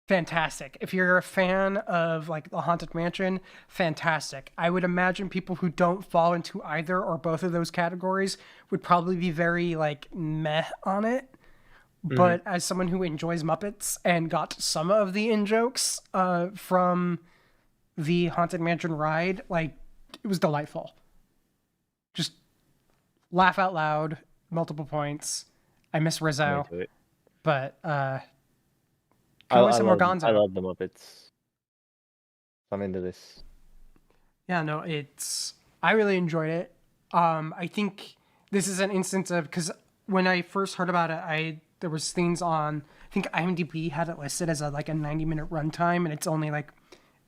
Speaker 1: fantastic. If you're a fan of like the Haunted Mansion, fantastic. I would imagine people who don't fall into either or both of those categories would probably be very like meh on it. But as someone who enjoys Muppets and got some of the in-jokes from the Haunted Mansion ride, like, it was delightful. Just laugh out loud, multiple points. I miss Rizzo.
Speaker 2: I'm into it.
Speaker 1: But
Speaker 2: I
Speaker 1: more Gonzo.
Speaker 2: I love the Muppets. I'm into this.
Speaker 1: Yeah, no, I really enjoyed it. I think this is an instance of, because when I first heard about it, there was things on, I think IMDb had it listed as a 90-minute runtime, and it's only like,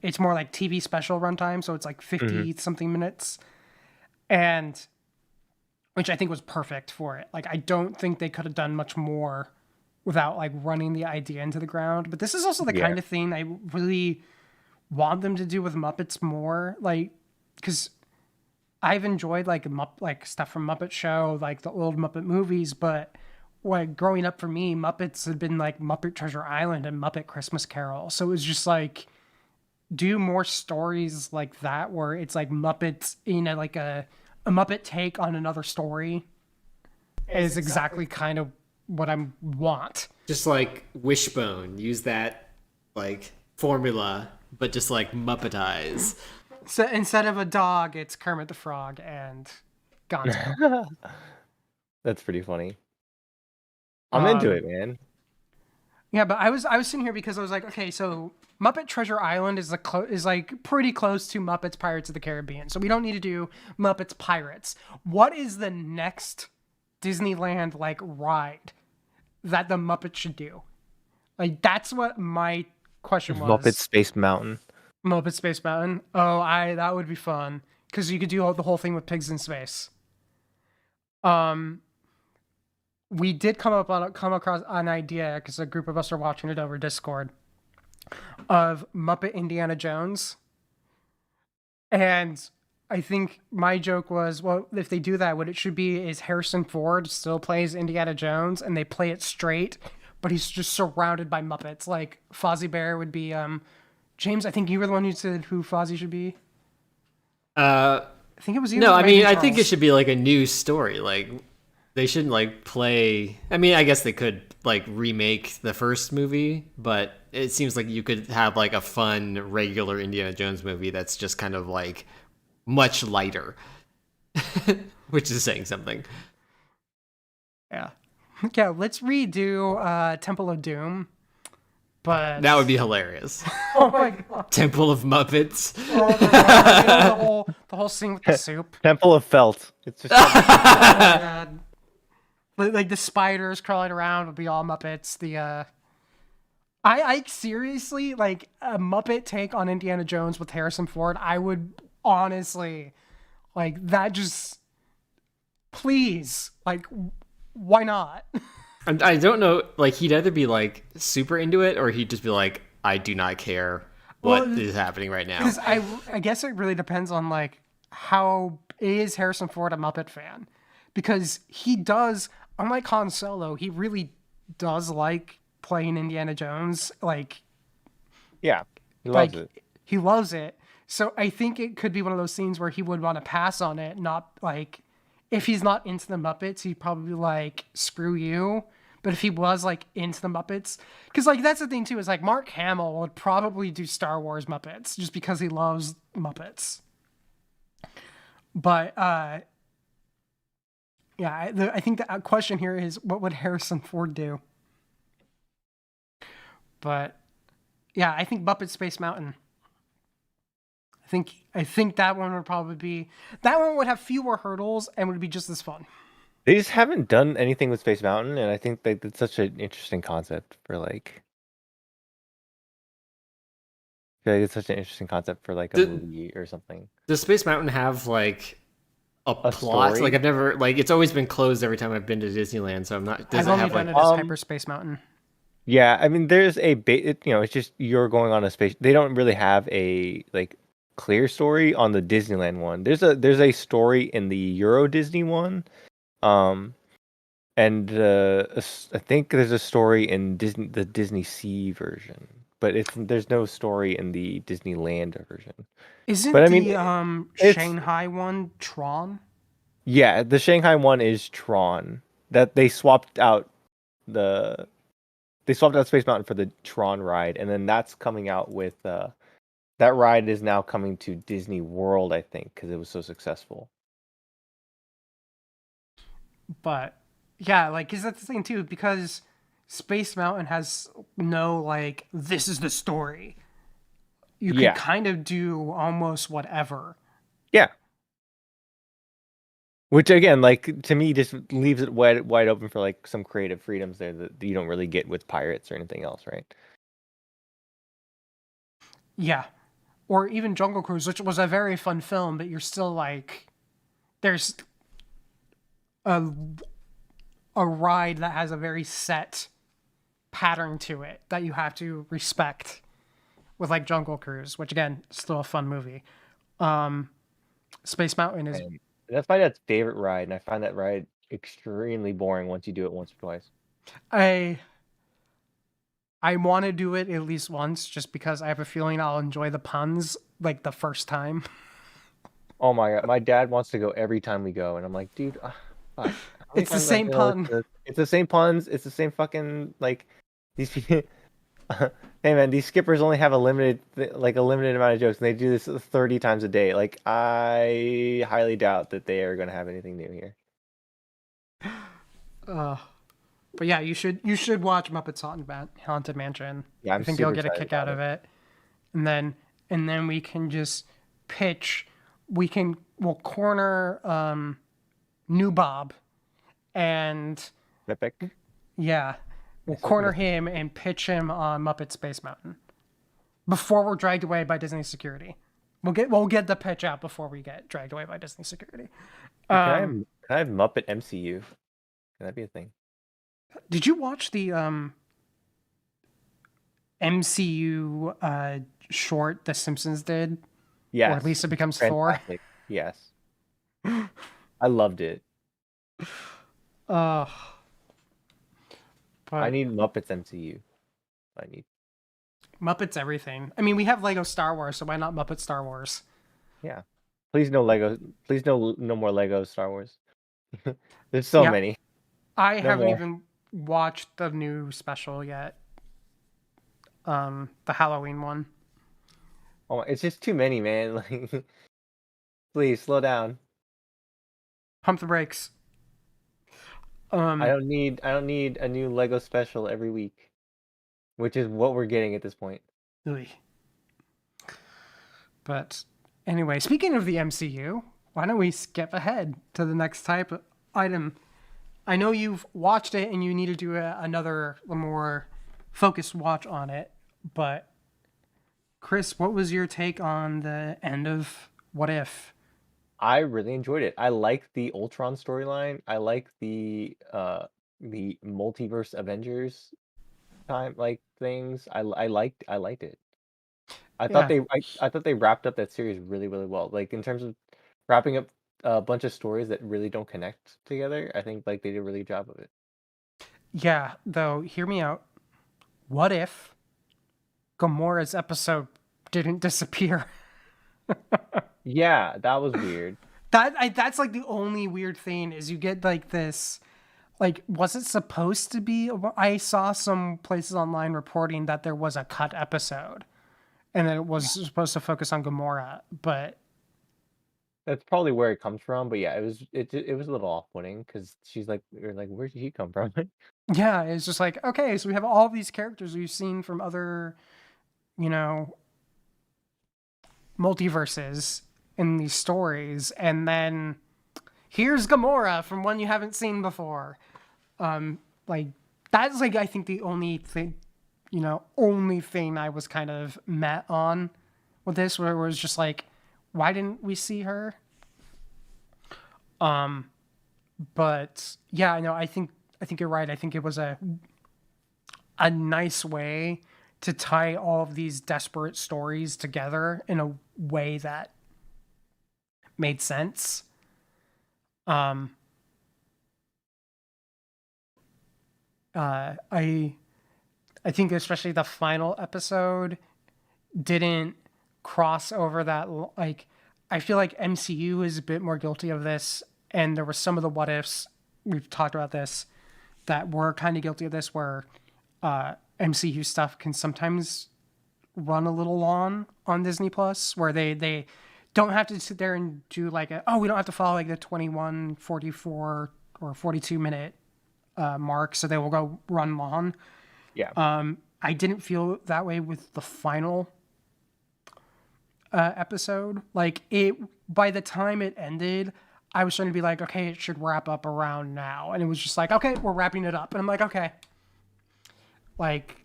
Speaker 1: it's more like TV special runtime, so it's like 50 something minutes, and which I think was perfect for it. Like, I don't think they could have done much more without like running the idea into the ground. But this is also the kind of thing I really want them to do with Muppets more, like, because I've enjoyed like stuff from Muppet Show, like the old Muppet movies, but like growing up for me, Muppets had been like Muppet Treasure Island and Muppet Christmas Carol. So it was just like, do more stories like that where it's like Muppets in a Muppet take on another story is exactly kind of what I want.
Speaker 3: Just like Wishbone, use that like formula, but just like Muppetize.
Speaker 1: So instead of a dog, it's Kermit the Frog and Gonzo.
Speaker 2: That's pretty funny. I'm into it, man.
Speaker 1: Yeah, but I was sitting here because I was like, okay, so Muppet Treasure Island is like pretty close to Muppets Pirates of the Caribbean, so we don't need to do Muppets Pirates. What is the next Disneyland like ride that the Muppets should do? Like, that's what my question was.
Speaker 2: Muppet Space Mountain.
Speaker 1: Muppet Space Mountain. Oh, that would be fun because you could do the whole thing with pigs in space. We did come across an idea because a group of us are watching it over Discord of Muppet Indiana Jones, and I think my joke was, well, if they do that, what it should be is Harrison Ford still plays Indiana Jones and they play it straight, but he's just surrounded by Muppets. Like Fozzie Bear would be James. I think you were the one who said who Fozzie should be.
Speaker 3: Uh,
Speaker 1: I think it was you.
Speaker 3: no, I
Speaker 1: maybe
Speaker 3: mean, I think it
Speaker 1: Charles.
Speaker 3: should be like a new story. Like they shouldn't like play. I mean, I guess they could like remake the first movie, but it seems like you could have like a fun regular Indiana Jones movie that's just kind of like much lighter, which is saying something.
Speaker 1: Yeah. Yeah, let's redo Temple of Doom. But
Speaker 3: That would be hilarious.
Speaker 1: oh my god.
Speaker 3: Temple of Muppets.
Speaker 1: Oh, the whole scene with the soup.
Speaker 2: Temple of Felt. It's just
Speaker 1: Oh my god. Like the spiders crawling around would be all Muppets. I seriously like a Muppet take on Indiana Jones with Harrison Ford. I would honestly like that. Just please, like, why not?
Speaker 3: And I don't know. Like he'd either be like super into it, or he'd just be like, I do not care what
Speaker 1: Well,
Speaker 3: is happening right now.
Speaker 1: Because I guess it really depends on like how is Harrison Ford a Muppet fan, because he does, unlike Han Solo, he really does like playing Indiana Jones. Like
Speaker 2: yeah, he loves
Speaker 1: like
Speaker 2: it.
Speaker 1: he loves it. So I think it could be one of those scenes where he would want to pass on it, not like if he's not into the Muppets, he'd probably be like, screw you. But if he was like into the Muppets, because like that's the thing too, is like Mark Hamill would probably do Star Wars Muppets just because he loves Muppets. But yeah, I think the question here is what would Harrison Ford do? But yeah, I think Muppet Space Mountain. I think that one would probably be, that one would have fewer hurdles and would be just as fun.
Speaker 2: They just haven't done anything with Space Mountain, and I think like it's such an interesting concept for like. I feel like it's such an interesting concept for like a movie or something.
Speaker 3: Does Space Mountain have like a plot?
Speaker 2: story?
Speaker 3: Like I've never like it's always been closed every time I've been to Disneyland, so I'm not. Does
Speaker 1: I've
Speaker 3: it
Speaker 1: only
Speaker 3: have
Speaker 1: done
Speaker 3: like?
Speaker 1: it as Hyperspace Mountain.
Speaker 2: Yeah, I mean, there's a it's just you're going on a space. They don't really have a like clear story on the Disneyland one. There's a story in the Euro Disney one, and I think there's a story in the Disney Sea version, but there's no story in the Disneyland version.
Speaker 1: Isn't
Speaker 2: But I mean,
Speaker 1: the Shanghai one Tron?
Speaker 2: Yeah, the Shanghai one is Tron. That they swapped out Space Mountain for the Tron ride, and then that's coming out with that ride is now coming to Disney World, I think, because it was so successful.
Speaker 1: But yeah, like, is that the thing too? Because Space Mountain has no like, this is the story. You could
Speaker 2: Yeah.
Speaker 1: kind of do almost whatever.
Speaker 2: Yeah. Which again, like to me, just leaves it wide open for like some creative freedoms there that you don't really get with Pirates or anything else, right?
Speaker 1: Yeah. Or even Jungle Cruise, which was a very fun film, but you're still like, there's a ride that has a very set pattern to it that you have to respect with like Jungle Cruise, which again, still a fun movie. Space Mountain is,
Speaker 2: And that's my dad's favorite ride, and I find that ride extremely boring once you do it once or twice.
Speaker 1: I want to do it at least once just because I have a feeling I'll enjoy the puns like the first time.
Speaker 2: Oh my god, my dad wants to go every time we go, and I'm like, dude, fuck. How many
Speaker 1: It's the
Speaker 2: times
Speaker 1: same
Speaker 2: I go?
Speaker 1: pun.
Speaker 2: It's the same puns. It's the same fucking like these people. Hey man, these skippers only have a limited amount of jokes, and they do this 30 times a day. Like I highly doubt that they are going to have anything new here.
Speaker 1: But yeah, you should watch Muppets Haunted Mansion.
Speaker 2: Yeah, I'm
Speaker 1: I think
Speaker 2: super
Speaker 1: you'll get a
Speaker 2: excited
Speaker 1: kick out
Speaker 2: about
Speaker 1: of it. And then we can just pitch. We'll corner New Bob, and
Speaker 2: Epic.
Speaker 1: yeah, we'll corner him and pitch him on Muppet Space Mountain before we're dragged away by Disney security. We'll get the pitch out before we get dragged away by Disney security.
Speaker 2: Can I have Muppet MCU? Can that be a thing?
Speaker 1: Did you watch the MCU short The Simpsons did?
Speaker 2: Yes.
Speaker 1: Or Lisa Becomes Thor?
Speaker 2: Fantastic. Yes. I loved it. I
Speaker 1: But
Speaker 2: need Muppets MCU. I need.
Speaker 1: Muppets everything. I mean, we have Lego Star Wars, so why not Muppet Star Wars?
Speaker 2: Yeah. Please no Lego. Please no more Lego Star Wars. There's so
Speaker 1: Yeah,
Speaker 2: many.
Speaker 1: I
Speaker 2: No
Speaker 1: haven't
Speaker 2: more.
Speaker 1: even watched the new special yet. The Halloween one.
Speaker 2: Oh, it's just too many, man. Like, please slow down.
Speaker 1: Pump the brakes.
Speaker 2: I
Speaker 1: Um,
Speaker 2: don't need. I don't need a new Lego special every week, which is what we're getting at this point.
Speaker 1: Oy. But anyway, speaking of the MCU, why don't we skip ahead to the next type of item? I know you've watched it and you need to do another more focused watch on it, but Chris, what was your take on the end of What If?
Speaker 2: I really enjoyed it. I liked the Ultron storyline. I liked the multiverse Avengers time like things. I liked it.
Speaker 1: Yeah,
Speaker 2: I thought they wrapped up that series really really well. Like in terms of wrapping up a bunch of stories that really don't connect together. I think like they did a really good job of it.
Speaker 1: yeah, though, hear me out. What if Gamora's episode didn't disappear?
Speaker 2: Yeah, that was weird.
Speaker 1: That's like the only weird thing is you get like this. Like, was it supposed to be? I saw some places online reporting that there was a cut episode, and that it was supposed to focus on Gamora. But
Speaker 2: That's probably where it comes from. But yeah, it was a little off-putting because she's like, you're like, where did he come from?
Speaker 1: yeah, it's just like, okay, so we have all these characters we've seen from other, you know, multiverses in these stories, and then here's Gamora from one you haven't seen before. Like that's like I think the only thing, only thing I was kind of met on with this, where it was just like, why didn't we see her? But yeah, I know. I think you're right. I think it was a nice way to tie all of these desperate stories together in a way that made sense. Um, I think especially the final episode didn't cross over that like I feel like MCU is a bit more guilty of this, and there were some of the what ifs we've talked about this that were kind of guilty of this, where MCU stuff can sometimes run a little long on Disney Plus, where they don't have to sit there and do like we don't have to follow like the 21, 44, or 42 minute mark, so they will go run long.
Speaker 2: Yeah.
Speaker 1: I didn't feel that way with the final episode. Like it, by the time it ended, I was starting to be like, okay, it should wrap up around now, and it was just like, okay, we're wrapping it up, and I'm like, okay, like,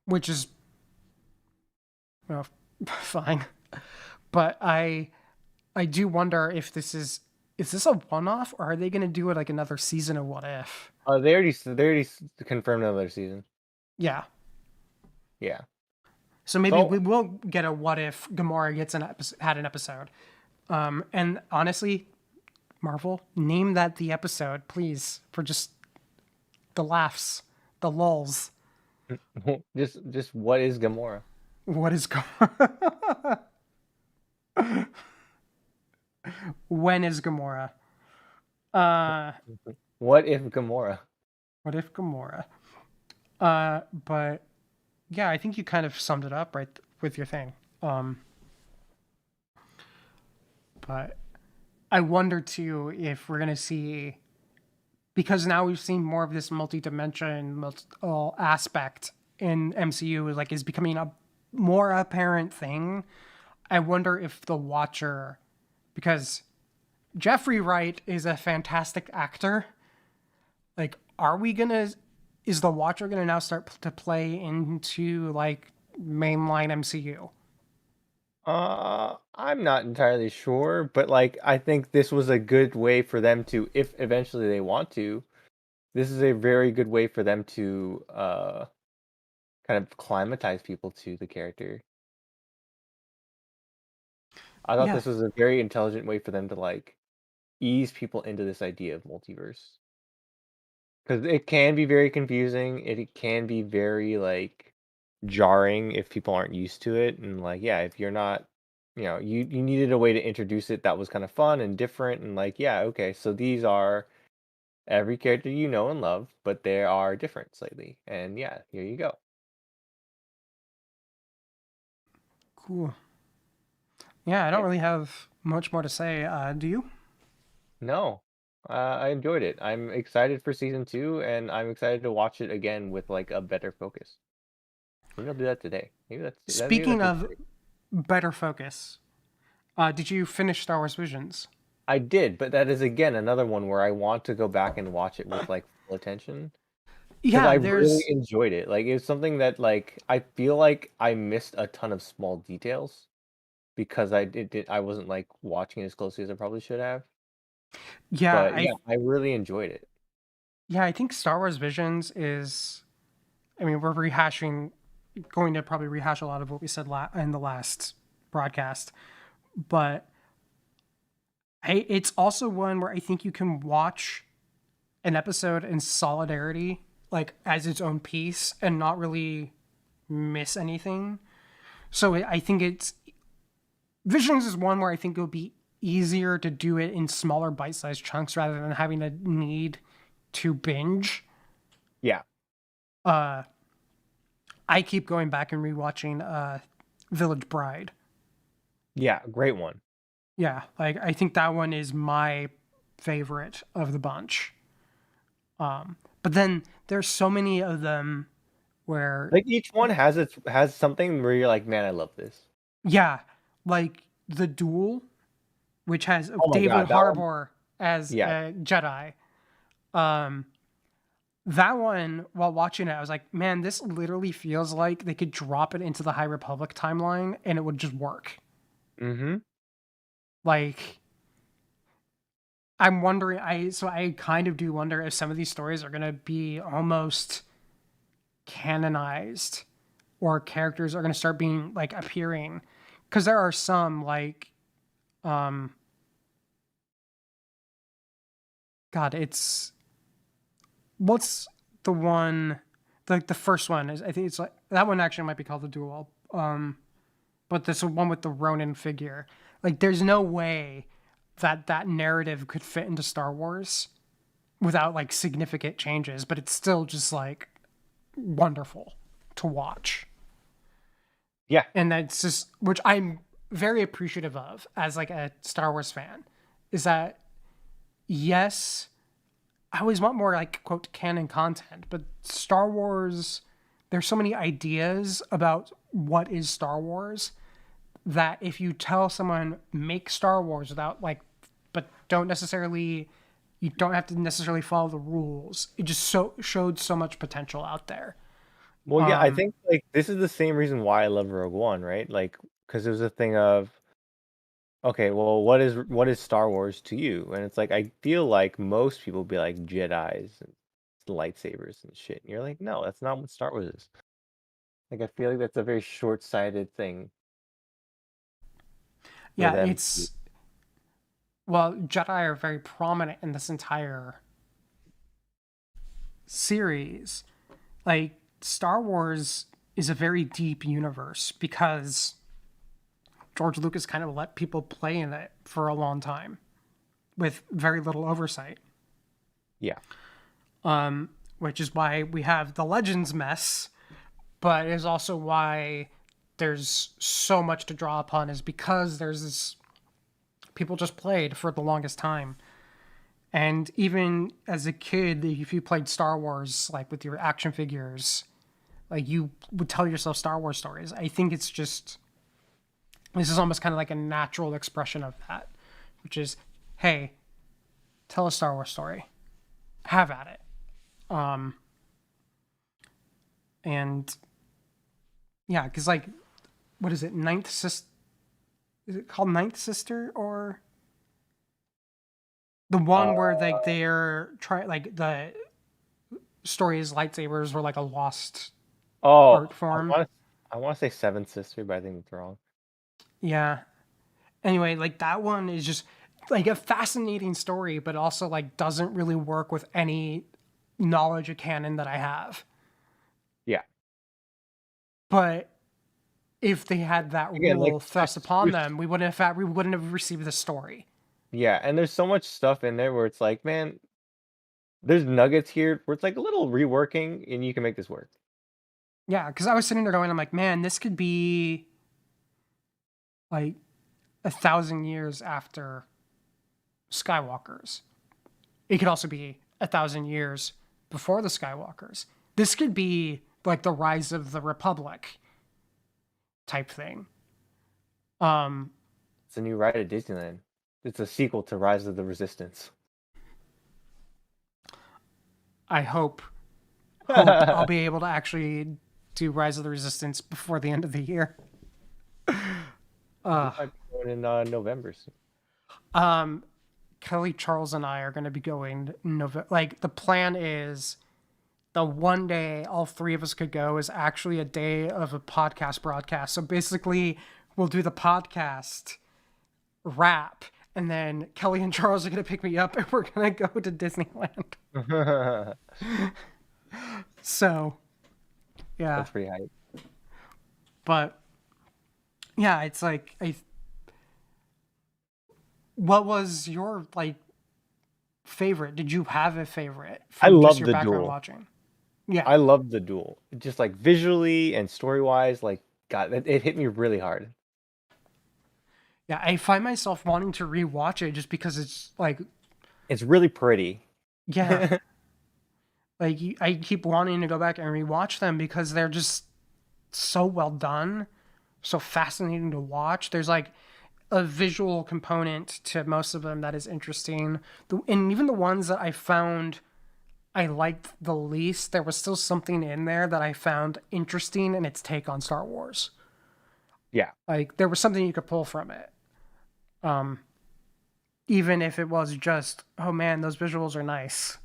Speaker 1: which is, fine, but I do wonder if this is this a one-off, or are they going to do it like another season of What If?
Speaker 2: They already confirmed another season.
Speaker 1: Yeah.
Speaker 2: Yeah.
Speaker 1: So maybe
Speaker 2: So
Speaker 1: we will get a What If Gamora gets had an episode. And honestly, Marvel, name that the episode, please, for just the laughs, the lulls.
Speaker 2: just what is Gamora?
Speaker 1: What is when is Gamora? Uh,
Speaker 2: What if Gamora?
Speaker 1: what if Gamora? But yeah, I think you kind of summed it up right with your thing. But I wonder too if we're gonna see, because now we've seen more of this multi-dimension aspect in MCU, like is becoming a more apparent thing. I wonder if the Watcher, because Jeffrey Wright is a fantastic actor. Like, is the Watcher gonna now start to play into like mainline MCU?
Speaker 2: I'm not entirely sure, but like I think this was a good way for them to, if eventually they want to, this is a very good way for them to kind of climatize people to the character. I thought
Speaker 1: Yeah,
Speaker 2: this was a very intelligent way for them to like ease people into this idea of multiverse. because it can be very confusing. It can be very like jarring if people aren't used to it, and like yeah, if you're not, you needed a way to introduce it that was kind of fun and different, and like yeah, okay, so these are every character you know and love, but they are different slightly, and yeah, here you go.
Speaker 1: Cool. Yeah, I don't really have much more to say. Do you?
Speaker 2: No, I enjoyed it. I'm excited for season 2, and I'm excited to watch it again with like a better focus. Maybe I'll do that today. Maybe
Speaker 1: Speaking
Speaker 2: that's a
Speaker 1: of better focus, did you finish Star Wars Visions?
Speaker 2: I did, but that is again another one where I want to go back and watch it with like full attention because I
Speaker 1: Yeah,
Speaker 2: really
Speaker 1: there's
Speaker 2: enjoyed it. Like it's something that like I feel like I missed a ton of small details because I wasn't like watching it as closely as I probably should have.
Speaker 1: yeah,
Speaker 2: But yeah, I really enjoyed it.
Speaker 1: I think Star Wars Visions is. I mean, we're going to probably rehash a lot of what we said in the last broadcast, but it's also one where I think you can watch an episode in solidarity, like as its own piece, and not really miss anything. So I think it's Visions is one where I think it would be easier to do it in smaller bite-sized chunks rather than having a need to binge.
Speaker 2: Yeah.
Speaker 1: I keep going back and rewatching Village Bride.
Speaker 2: Yeah, great one.
Speaker 1: Yeah, like I think that one is my favorite of the bunch. But then there's so many of them where
Speaker 2: Like each one has something where you're like, man, I love this.
Speaker 1: yeah, like The Duel, which has
Speaker 2: Oh my
Speaker 1: David
Speaker 2: god, that one.
Speaker 1: Harbour as
Speaker 2: Yeah.
Speaker 1: a Jedi. Um, that one, while watching it, I was like, man, this literally feels like they could drop it into the High Republic timeline and it would just work.
Speaker 2: Mm-hmm.
Speaker 1: Like, I'm wondering, I kind of do wonder if some of these stories are gonna be almost canonized, or characters are gonna start being like appearing, because there are some like, um, God, it's what's the one, like the first one is I think it's like that one actually might be called The Duel, but this one with the Ronin figure, like there's no way that narrative could fit into Star Wars without like significant changes, but it's still just like wonderful to watch.
Speaker 2: Yeah.
Speaker 1: And that's just, which I'm very appreciative of as like a Star Wars fan, is that yes, I always want more like quote canon content, but Star Wars, there's so many ideas about what is Star Wars that if you tell someone make Star Wars without like, but you don't have to necessarily follow the rules. It just showed so much potential out there.
Speaker 2: Well, yeah, I think like this is the same reason why I love Rogue One, right? Like, because it was a thing of, okay, well, what is Star Wars to you? And it's like I feel like most people be like Jedi's and lightsabers and shit. And you're like, no, that's not what Star Wars is. Like I feel like that's a very short-sighted thing for
Speaker 1: Yeah,
Speaker 2: them.
Speaker 1: well, Jedi are very prominent in this entire series. Like Star Wars is a very deep universe because George Lucas kind of let people play in it for a long time with very little oversight.
Speaker 2: Yeah.
Speaker 1: Which is why we have the Legends mess, but is also why there's so much to draw upon, is because there's this people just played for the longest time. And even as a kid, if you played Star Wars like with your action figures, like you would tell yourself Star Wars stories. I think it's just, this is almost kind of like a natural expression of that, which is, hey, tell a Star Wars story, have at it. And yeah, because like, what is it, Ninth Sister? Is it called Ninth Sister, or the one where like they're trying, like the story is lightsabers were like a lost art form.
Speaker 2: I want to say Seventh Sister, but I think it's wrong.
Speaker 1: Yeah. Anyway, like that one is just like a fascinating story, but also like doesn't really work with any knowledge of canon that I have.
Speaker 2: Yeah.
Speaker 1: But if they had that
Speaker 2: Again,
Speaker 1: rule
Speaker 2: like,
Speaker 1: thrust upon them, we wouldn't have received the story.
Speaker 2: Yeah, and there's so much stuff in there where it's like, man, there's nuggets here where it's like a little reworking, and you can make this work.
Speaker 1: Yeah, because I was sitting there going, I'm like, man, this could be like 1,000 years after Skywalkers. It could also be 1,000 years before the Skywalkers. This could be like the rise of the Republic type thing.
Speaker 2: It's a new ride at Disneyland. It's a sequel to Rise of the Resistance.
Speaker 1: I hope I'll be able to actually do Rise of the Resistance before the end of the year.
Speaker 2: Might be going in November soon.
Speaker 1: Kelly, Charles, and I are going to be going November. Like, the plan is the one day all three of us could go is actually a day of a podcast broadcast. So basically, we'll do the podcast wrap, and then Kelly and Charles are going to pick me up, and we're going to go to Disneyland. So, yeah.
Speaker 2: That's pretty hype.
Speaker 1: But, yeah, it's like, what was your, like, favorite? Did you have a favorite from
Speaker 2: I love
Speaker 1: just your
Speaker 2: the
Speaker 1: background
Speaker 2: duel.
Speaker 1: watching? Yeah.
Speaker 2: I love the duel. Just like visually and story wise, like, God, it hit me really hard.
Speaker 1: Yeah, I find myself wanting to rewatch it just because it's like,
Speaker 2: It's really pretty.
Speaker 1: yeah, like I keep wanting to go back and rewatch them because they're just so well done, so fascinating to watch. There's like a visual component to most of them that is interesting. And even the ones that I found I liked the least, there was still something in there that I found interesting in its take on Star Wars.
Speaker 2: Yeah.
Speaker 1: Like, there was something you could pull from it. Even if it was just, oh man, those visuals are nice.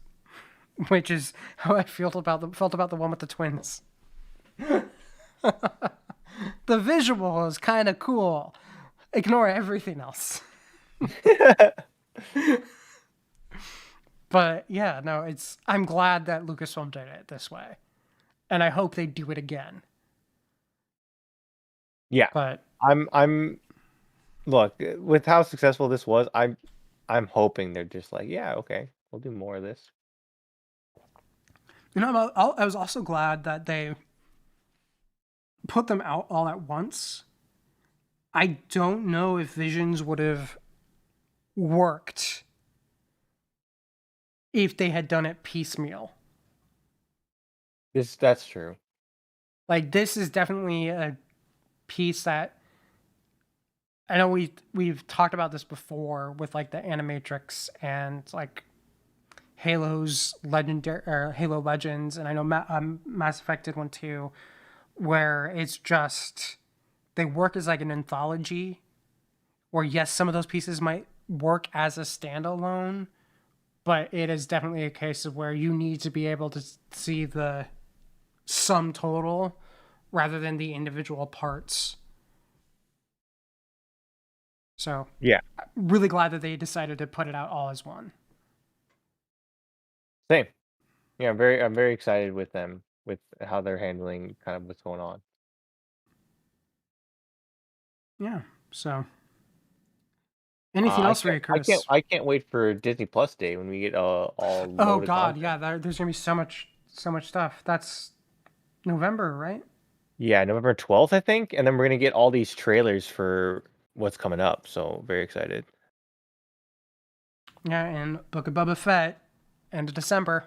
Speaker 1: Which is how I felt about the one with the twins. The visual is kind of cool. Ignore everything else. But yeah, no, I'm glad that Lucasfilm did it this way. And I hope they do it again.
Speaker 2: Yeah.
Speaker 1: But
Speaker 2: I'm look, with how successful this was, I'm hoping they're just like, yeah, okay, we'll do more of this.
Speaker 1: you know, I was also glad that they put them out all at once. I don't know if Visions would have worked if they had done it piecemeal.
Speaker 2: That's true.
Speaker 1: Like, this is definitely a piece that I know we've talked about this before with like the Animatrix and like Halo's legendary or Halo Legends, and I know Mass Effect did one too, where it's just they work as like an anthology. Where yes, some of those pieces might work as a standalone, but it is definitely a case of where you need to be able to see the sum total rather than the individual parts. So
Speaker 2: Yeah.
Speaker 1: I'm really glad that they decided to put it out all as one.
Speaker 2: Same. Yeah, I'm very excited with them, with how they're handling kind of what's going on.
Speaker 1: Yeah. So anything else for you, Chris?
Speaker 2: I can't wait for Disney Plus Day when we get all.
Speaker 1: Oh God, yeah. There's gonna be so much stuff. That's November, right?
Speaker 2: Yeah, November 12th, I think, and then we're gonna get all these trailers for what's coming up. So very excited.
Speaker 1: Yeah, and Book of Boba Fett, end of December.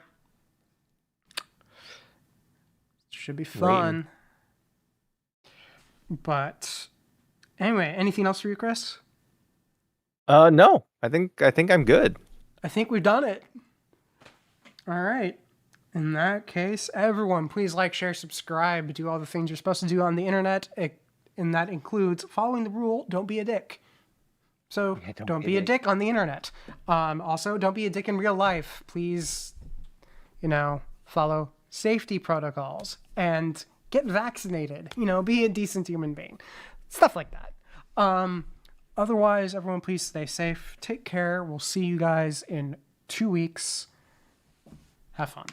Speaker 1: Should be fun. But anyway, anything else for you, Chris?
Speaker 2: No, I think I'm good.
Speaker 1: I think we've done it. All right. In that case, everyone, please like, share, subscribe, do all the things you're supposed to do on the internet. And that includes following the rule, don't be a dick. So don't be a dick on the internet. Also, don't be a dick in real life. Please, follow safety protocols and get vaccinated. Be a decent human being. Stuff like that. Otherwise, everyone, please stay safe. Take care. We'll see you guys in 2 weeks. Have fun.